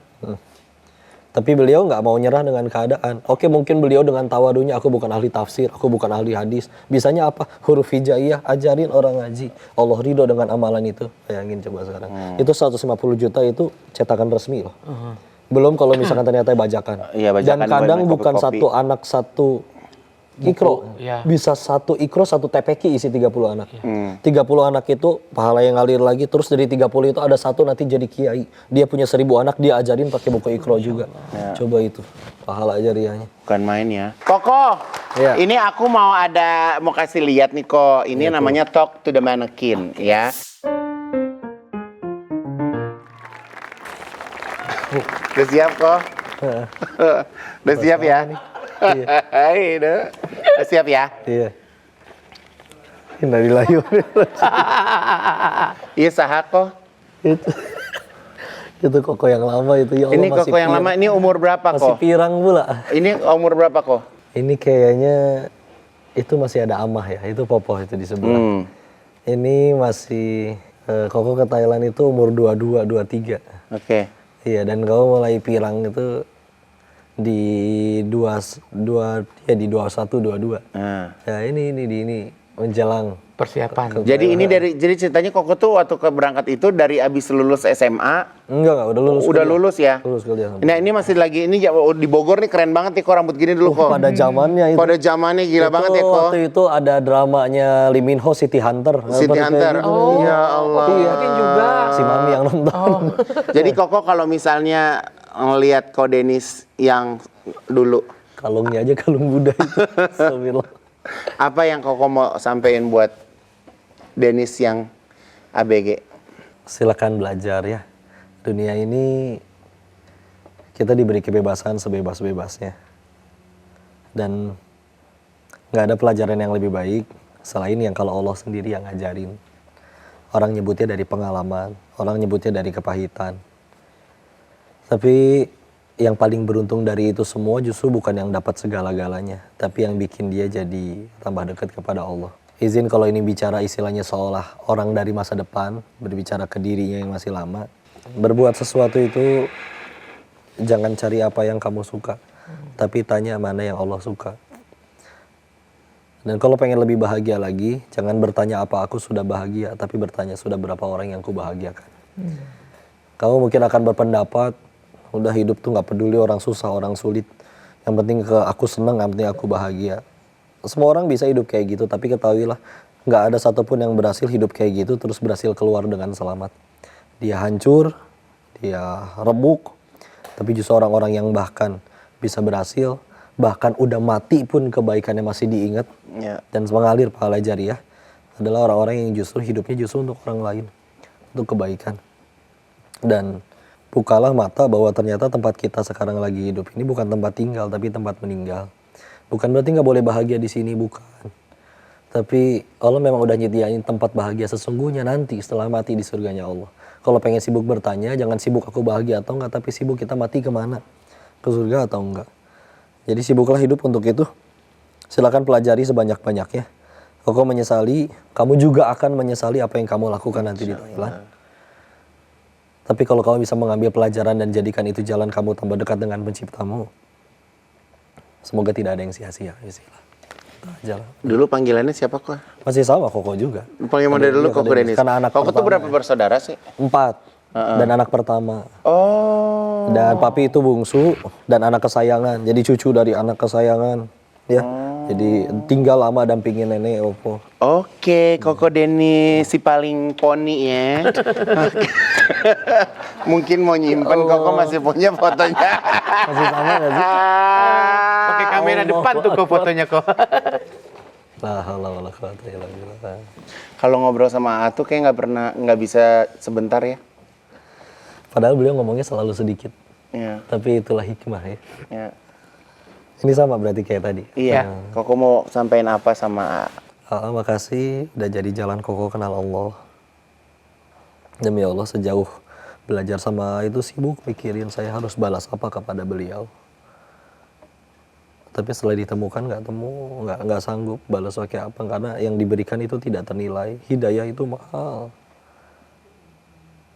Tapi beliau nggak mau nyerah dengan keadaan. Oke, mungkin beliau dengan tawadunya, aku bukan ahli tafsir, aku bukan ahli hadis. Bisanya apa? Huruf hijaiyah, ajarin orang ngaji. Allah ridho dengan amalan itu. Bayangin coba sekarang. Itu 150 juta itu cetakan resmi loh. Belum kalau misalkan ternyata bajakan. Iya, bajakan Dan kadang buat bukan kopi. satu anak satu Ikro. ya. Bisa satu ikro, satu TPQ isi 30 anak. 30 anak itu pahala yang ngalir lagi, terus dari 30 itu ada satu nanti jadi kiai. Dia punya 1000 anak, dia ajarin pakai buku ikro juga. Coba itu, pahala jariahnya. Bukan main ya. Koko, Iya. ini aku mau kasih lihat nih kok. Ini namanya Talk to the Mannequin ya. Udah siap kok? Udah siap ya? Udah siap ya? Iya. Ini dilayu. Iya saha kok. itu. Itu koko yang lama itu ya Allah. Ini masih koko yang lama, ini umur berapa masih kok? pirang pula. Ini umur berapa kok? Ini kayaknya itu masih ada amah ya, itu popoh itu di sebelah. Ini masih koko ke Thailand itu umur 22, 23. Oke. Iya, dan kau mulai pirang itu di 21, 22. Nah. Ya ini menjelang. Persiapan. Jadi ini jadi ceritanya Koko tuh waktu ke berangkat itu dari abis lulus SMA. Enggak, udah lulus. Udah kuliah. lulus ya? Lulus kuliah. Nah ini masih lagi, ini di Bogor nih keren banget nih kok rambut gini dulu kok. Pada zamannya itu. Pada zamannya gila Itu banget ya kok. Waktu itu ada dramanya Lee Min Ho, City Hunter. City Hunter. Oh, Ya Allah. mungkin juga. Si Mami yang nonton. Jadi Koko kalau misalnya ngelihat Ko Denis yang dulu, Kalungnya aja kalung Buddha itu. Astagfirullah. apa yang Koko mau sampein buat Denis yang ABG? Silakan belajar ya. Dunia ini kita diberi kebebasan sebebas-bebasnya. Dan nggak ada pelajaran yang lebih baik selain yang kalau Allah sendiri yang ngajarin. Orang nyebutnya dari pengalaman, orang nyebutnya dari kepahitan. Tapi yang paling beruntung dari itu semua justru bukan yang dapat segala-galanya, tapi yang bikin dia jadi tambah dekat kepada Allah. Izin kalau ini bicara istilahnya seolah orang dari masa depan berbicara ke dirinya yang masih lama. Berbuat sesuatu itu jangan cari apa yang kamu suka, tapi tanya mana yang Allah suka. Dan kalau pengen lebih bahagia lagi, jangan bertanya apa aku sudah bahagia, tapi bertanya sudah berapa orang yang kubahagiakan. Kamu mungkin akan berpendapat, udah hidup tuh nggak peduli orang susah, orang sulit. Yang penting aku seneng, yang penting aku bahagia. Semua orang bisa hidup kayak gitu, tapi ketahuilah nggak ada satupun yang berhasil hidup kayak gitu terus berhasil keluar dengan selamat. Dia hancur, dia remuk, tapi justru orang-orang yang bahkan bisa berhasil, bahkan udah mati pun kebaikannya masih diingat dan mengalir pahala jariah adalah orang-orang yang justru hidupnya justru untuk orang lain, untuk kebaikan. Dan bukalah mata bahwa ternyata tempat kita sekarang lagi hidup ini bukan tempat tinggal tapi tempat meninggal. Bukan berarti nggak boleh bahagia di sini, bukan. Tapi Allah memang udah nyediain tempat bahagia sesungguhnya nanti setelah mati di surganya Allah. Kalau pengen sibuk bertanya, jangan sibuk aku bahagia atau enggak, tapi sibuk kita mati kemana? Ke surga atau enggak? Jadi sibuklah hidup untuk itu. Silakan pelajari sebanyak-banyaknya. Kalau kau menyesali, kamu juga akan menyesali apa yang kamu lakukan nanti di Thailand. Tapi kalau kamu bisa mengambil pelajaran dan jadikan itu jalan kamu tambah dekat dengan penciptamu, semoga tidak ada yang sia-sia. Aja lah. Dulu panggilannya siapa kok? Masih sama Koko juga. Panggil model dulu Koko Denis. Karena anak Koko tuh pertama berapa bersaudara sih? 4 dan anak pertama. Oh. Dan papi itu bungsu dan anak kesayangan. Jadi cucu dari anak kesayangan. Ya. Jadi tinggal lama dampingin nenek opo. Oke, Koko Denis si paling poni ya. Mungkin mau nyimpen, Koko masih punya fotonya. Masih sama gak sih? Pakai kamera depan tuh kok fotonya kok. La haula wala quwata illa billah. Kalau ngobrol sama Atu kayak nggak bisa sebentar ya. Padahal beliau ngomongnya selalu sedikit. Ya, Tapi itulah hikmah ya. ya. Ini sama berarti kayak tadi. Iya, Koko mau sampein apa sama Makasih udah jadi jalan Koko kenal Allah. Demi Allah sejauh belajar sama itu sibuk mikirin saya harus balas apa kepada beliau. Tapi setelah ditemukan nggak sanggup balas pakai apa karena yang diberikan itu tidak ternilai. Hidayah itu mahal.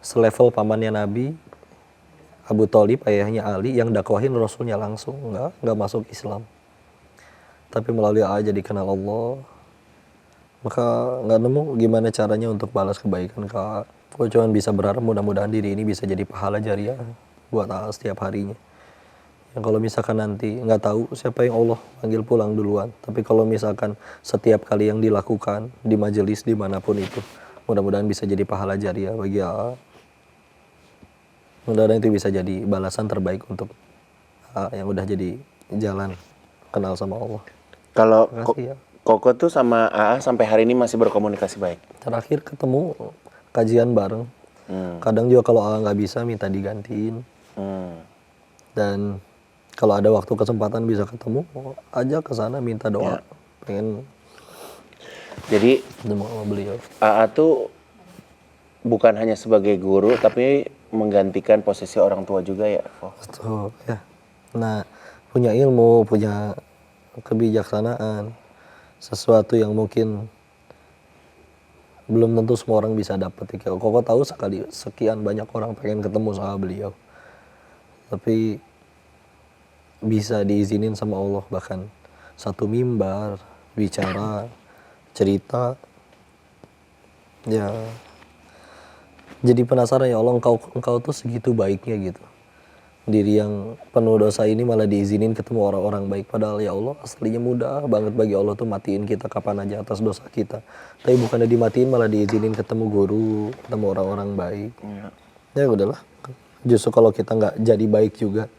Selevel pamannya Nabi, Abu Thalib ayahnya Ali yang dakwahin Rasulnya langsung nggak masuk Islam. Tapi melalui jadi kenal Allah, maka nggak nemu gimana caranya untuk balas kebaikan kak. Gue cuma bisa berharap mudah-mudahan diri ini bisa jadi pahala jariah buat setiap harinya. Yang kalau misalkan nanti nggak tahu siapa yang Allah panggil pulang duluan. Tapi kalau misalkan setiap kali yang dilakukan di majelis dimanapun itu, mudah-mudahan bisa jadi pahala jariah bagi AA. Mudah-mudahan itu bisa jadi balasan terbaik untuk AA yang udah jadi jalan kenal sama Allah. Kalau Makasih ya. Koko tuh sama AA sampai hari ini masih berkomunikasi baik. Terakhir ketemu kajian bareng. Kadang juga kalau AA nggak bisa minta digantiin. Dan kalau ada waktu kesempatan bisa ketemu, ajak ke sana minta doa. Pengen Jadi ketemu sama beliau. AA tuh bukan hanya sebagai guru tapi menggantikan posisi orang tua juga ya. Oh. Betul, ya. Nah, punya ilmu, punya kebijaksanaan, sesuatu yang mungkin belum tentu semua orang bisa dapat. Koko tahu sekali sekian banyak orang pengen ketemu sama beliau, tapi bisa diizinin sama Allah bahkan satu mimbar bicara cerita, ya. Jadi penasaran ya Allah, engkau tuh segitu baiknya gitu. Diri yang penuh dosa ini malah diizinin ketemu orang-orang baik. Padahal ya Allah aslinya mudah banget bagi Allah tuh matiin kita kapan aja atas dosa kita. Tapi bukannya dimatiin malah diizinin ketemu guru, ketemu orang-orang baik. Ya udahlah. Justru kalau kita nggak jadi baik juga,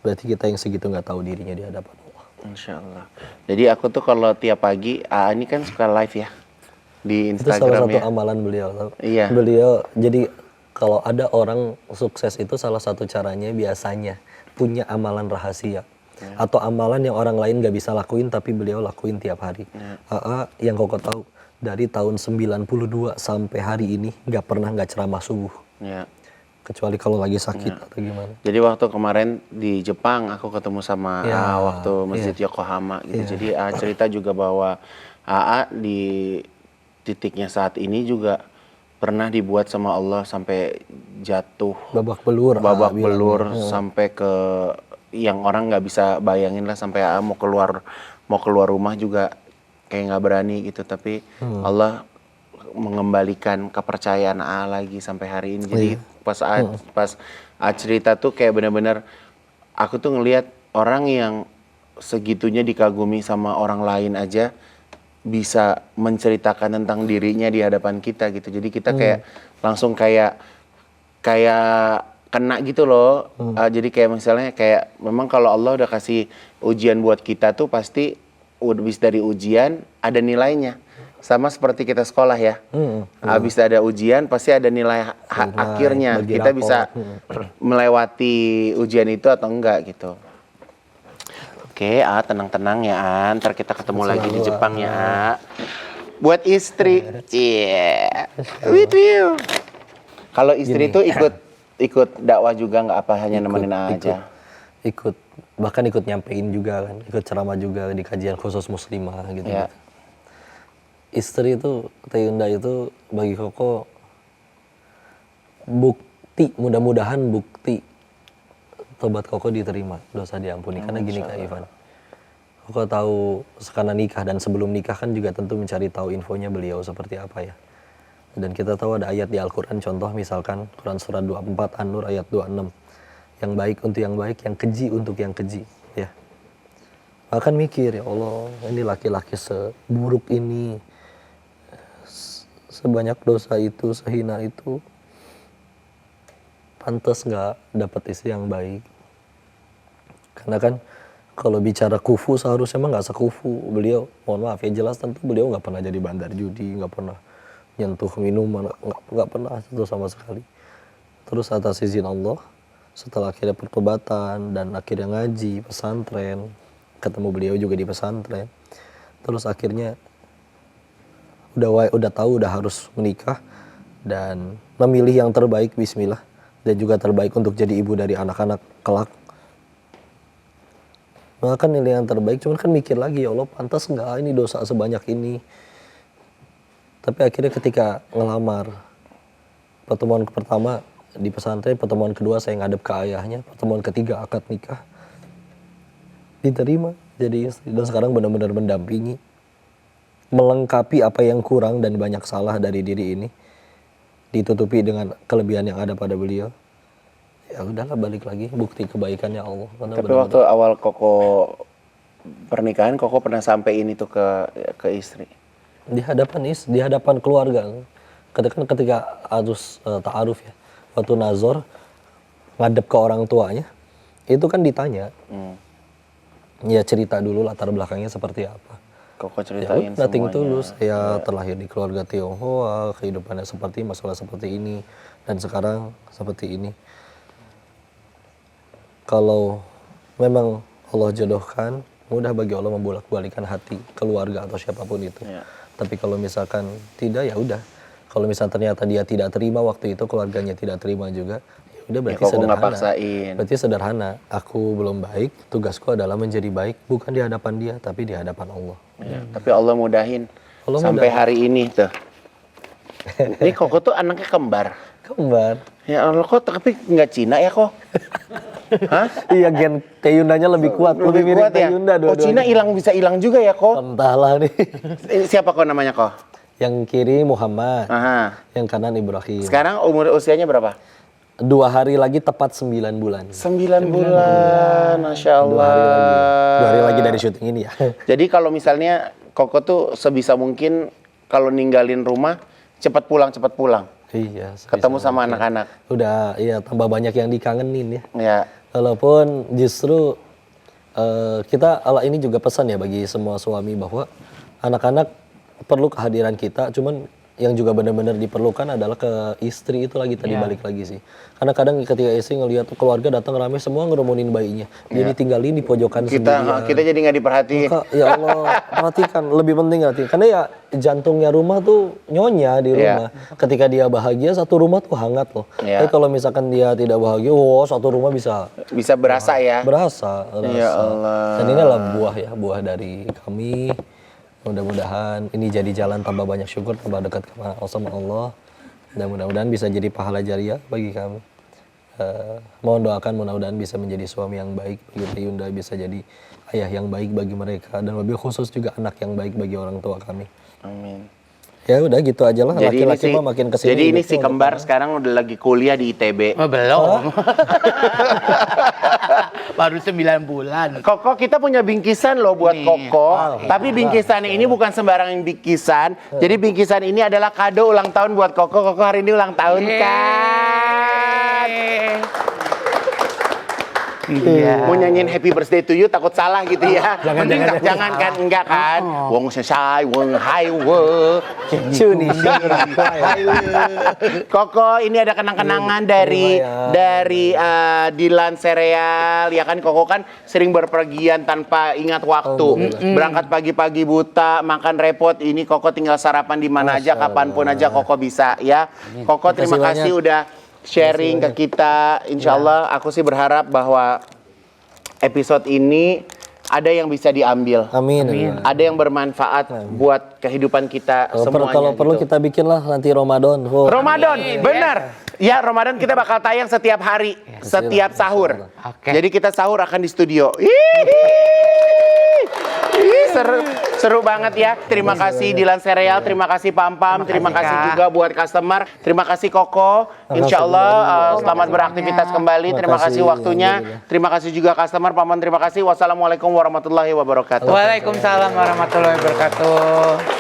berarti kita yang segitu nggak tahu dirinya di hadapan Allah. Insya Allah. Jadi aku tuh kalau tiap pagi, AA ini kan suka live ya di Itu salah Instagram satu ya. amalan beliau. Iya. Beliau jadi kalau ada orang sukses itu salah satu caranya biasanya punya amalan rahasia. Atau amalan yang orang lain nggak bisa lakuin tapi beliau lakuin tiap hari. AA yang koko tahu dari tahun 92 sampai hari ini nggak pernah nggak ceramah subuh. Ya. Kecuali kalau lagi sakit atau gimana. Jadi waktu kemarin di Jepang aku ketemu sama AA waktu Masjid Yokohama gitu. Jadi AA cerita juga bahwa AA di titiknya saat ini juga pernah dibuat sama Allah sampai jatuh Babak belur. babak AA bilang. belur sampai ke yang orang nggak bisa bayangin lah, sampai AA mau keluar rumah juga kayak nggak berani gitu, tapi Allah mengembalikan kepercayaan AA lagi sampai hari ini. Jadi pas AA cerita tuh kayak benar-benar aku tuh ngelihat orang yang segitunya dikagumi sama orang lain aja bisa menceritakan tentang dirinya di hadapan kita gitu. Jadi kita kayak langsung kayak kena gitu loh. Jadi kayak misalnya kayak memang kalau Allah udah kasih ujian buat kita tuh pasti habis dari ujian ada nilainya. Sama seperti kita sekolah ya. Habis ada ujian pasti ada nilai akhirnya. bagi Kita rapor. bisa melewati ujian itu atau enggak gitu. Oke, tenang-tenang ya, Ntar kita ketemu lagi di Jepang ya, Buat istri, iya, with you. Kalau istri itu ikut dakwah juga nggak apa hanya nemenin aja? Ikut, bahkan ikut nyampein juga kan, ikut ceramah juga di kajian khusus muslimah gitu. Ya. Istri itu, Teh Yunda itu bagi Koko bukti, mudah-mudahan bukti tobat Koko diterima, dosa diampuni. Karena gini Kak Ivan, Koko tahu sekarang nikah dan sebelum nikah kan juga tentu mencari tahu infonya beliau seperti apa ya. Dan kita tahu ada ayat di Al-Quran, contoh misalkan Quran surat 24 An-Nur ayat 26. Yang baik untuk yang baik, yang keji untuk yang keji. Ya. Bahkan mikir, ya Allah, ini laki-laki seburuk ini, sebanyak dosa itu, sehina itu, pantas nggak dapat istri yang baik. Karena kan kalau bicara kufu seharusnya emang nggak sekufu. Beliau, mohon maaf ya, jelas tentu beliau nggak pernah jadi bandar judi, nggak pernah nyentuh minuman, nggak pernah itu sama sekali. Terus atas izin Allah, setelah akhirnya pertobatan dan akhirnya ngaji, pesantren, ketemu beliau juga di pesantren. Terus akhirnya udah tahu udah harus menikah dan memilih yang terbaik, bismillah, dan juga terbaik untuk jadi ibu dari anak-anak kelak. Maka nilai yang terbaik, cuman kan mikir lagi, ya Allah pantas nggak ini dosa sebanyak ini. Tapi akhirnya ketika ngelamar, pertemuan pertama di pesantren, pertemuan kedua saya ngadep ke ayahnya, pertemuan ketiga akad nikah, diterima jadi istri. Dan sekarang benar-benar mendampingi, melengkapi apa yang kurang dan banyak salah dari diri ini, ditutupi dengan kelebihan yang ada pada beliau. ya udahlah balik lagi bukti kebaikannya Allah. Karena Tapi waktu awal Koko pernikahan, Koko pernah sampein itu ke istri. di hadapan keluarga. Ketika harus ta'aruf ya, waktu nazar ngadep ke orang tuanya, itu kan ditanya, ya cerita dulu latar belakangnya seperti apa. Koko Ya ceritain udah, nothing semuanya. tulus. Ya terlahir di keluarga Tionghoa, kehidupannya seperti masalah seperti ini, dan sekarang seperti ini. Kalau memang Allah jodohkan, mudah bagi Allah membolak-balikan hati keluarga atau siapapun itu. Ya. Tapi kalau misalkan tidak, ya udah. Kalau misalnya ternyata dia tidak terima waktu itu, keluarganya tidak terima juga, ya udah berarti Koko nggak sederhana. paksain. Berarti sederhana. Aku belum baik, tugasku adalah menjadi baik bukan di hadapan dia, tapi di hadapan Allah. Ya, tapi Allah mudahin. Allah Sampai mudahin. hari ini tuh. Ini Koko tuh anaknya kembar. Kembar. Ya Allah, kok tapi nggak Cina ya kok? Hah? Iya, gen Teyundanya lebih kuat, lebih mirip kuat ya? Teyunda Oh, Cina bisa hilang juga ya kok? Entahlah nih. Ini siapa kok namanya kok? Yang kiri Muhammad, Aha. yang kanan Ibrahim. Sekarang usianya berapa? 2 hari lagi tepat 9 bulan. 9 bulan, Masya 2 hari lagi. Allah. 2 hari lagi dari syuting ini ya. Jadi kalau misalnya Koko tuh sebisa mungkin kalau ninggalin rumah, cepat pulang. Iya. Ketemu sebisa sama mungkin. anak-anak. Udah, iya tambah banyak yang dikangenin ya. Ya. Walaupun justru kita ini juga pesan ya bagi semua suami bahwa anak-anak perlu kehadiran kita, cuman yang juga benar-benar diperlukan adalah ke istri itu lagi tadi balik lagi sih. Karena kadang ketika istri ngelihat keluarga datang rame semua ngerumunin bayinya, dia ditinggalin di pojokan sendirian. Kita jadi nggak diperhatiin. Maka, ya Allah, perhatikan, lebih penting hati. Karena ya jantungnya rumah tuh nyonya di rumah. Ketika dia bahagia, satu rumah tuh hangat loh. Iya. Tapi kalau misalkan dia tidak bahagia, satu rumah bisa Bisa berasa ya. berasa. Ya Allah. Dan ini adalah buah dari kami. Mudah-mudahan ini jadi jalan tambah banyak syukur, tambah dekat sama Allah. Dan mudah-mudahan bisa jadi pahala jariah bagi kami. Mohon doakan mudah-mudahan bisa menjadi suami yang baik bagi Teyunda, bisa jadi ayah yang baik bagi mereka, dan lebih khusus juga anak yang baik bagi orang tua kami. Amin. Ya udah gitu aja lah, Jadi laki-laki mah makin kesini. Jadi ini hidupnya si udah kembar sekarang udah lagi kuliah di ITB. Oh, belum. Baru 9 bulan. Koko, kita punya bingkisan loh buat Nih. Koko. Tapi bingkisan ini bukan sembarang bingkisan. Jadi bingkisan ini adalah kado ulang tahun buat Koko. Koko hari ini ulang tahun kan? Iya. Mau nyanyiin happy birthday to you takut salah gitu ya. Mending jangan kan, enggak kan. Wong sesai, wong hai wo. Cuni. Koko, ini ada kenang-kenangan dari Dilan Sereal, ya kan. Koko kan sering berpergian tanpa ingat waktu. Berangkat pagi-pagi buta, makan repot. Ini Koko tinggal sarapan di mana aja, kapanpun aja Koko bisa ya. Koko, terima kasih udah sharing ke kita. Insya Allah aku sih berharap bahwa episode ini ada yang bisa diambil. Amin. Ada yang bermanfaat buat kehidupan kita semuanya. Kalau perlu gitu. kita bikin lah nanti Ramadan. Ramadan, benar. Ya, Ramadan kita bakal tayang setiap hari, setiap sahur. Oke. Jadi kita sahur akan di studio. Seru banget ya. Terima kasih Dilan Sereal, terima kasih Pam-Pam, terima kasih juga buat customer. Terima kasih Koko. Insya Allah selamat beraktivitas kembali. Terima kasih waktunya. Terima kasih juga customer, Pam-Pam terima kasih. Wassalamualaikum warahmatullahi wabarakatuh. Waalaikumsalam warahmatullahi wabarakatuh.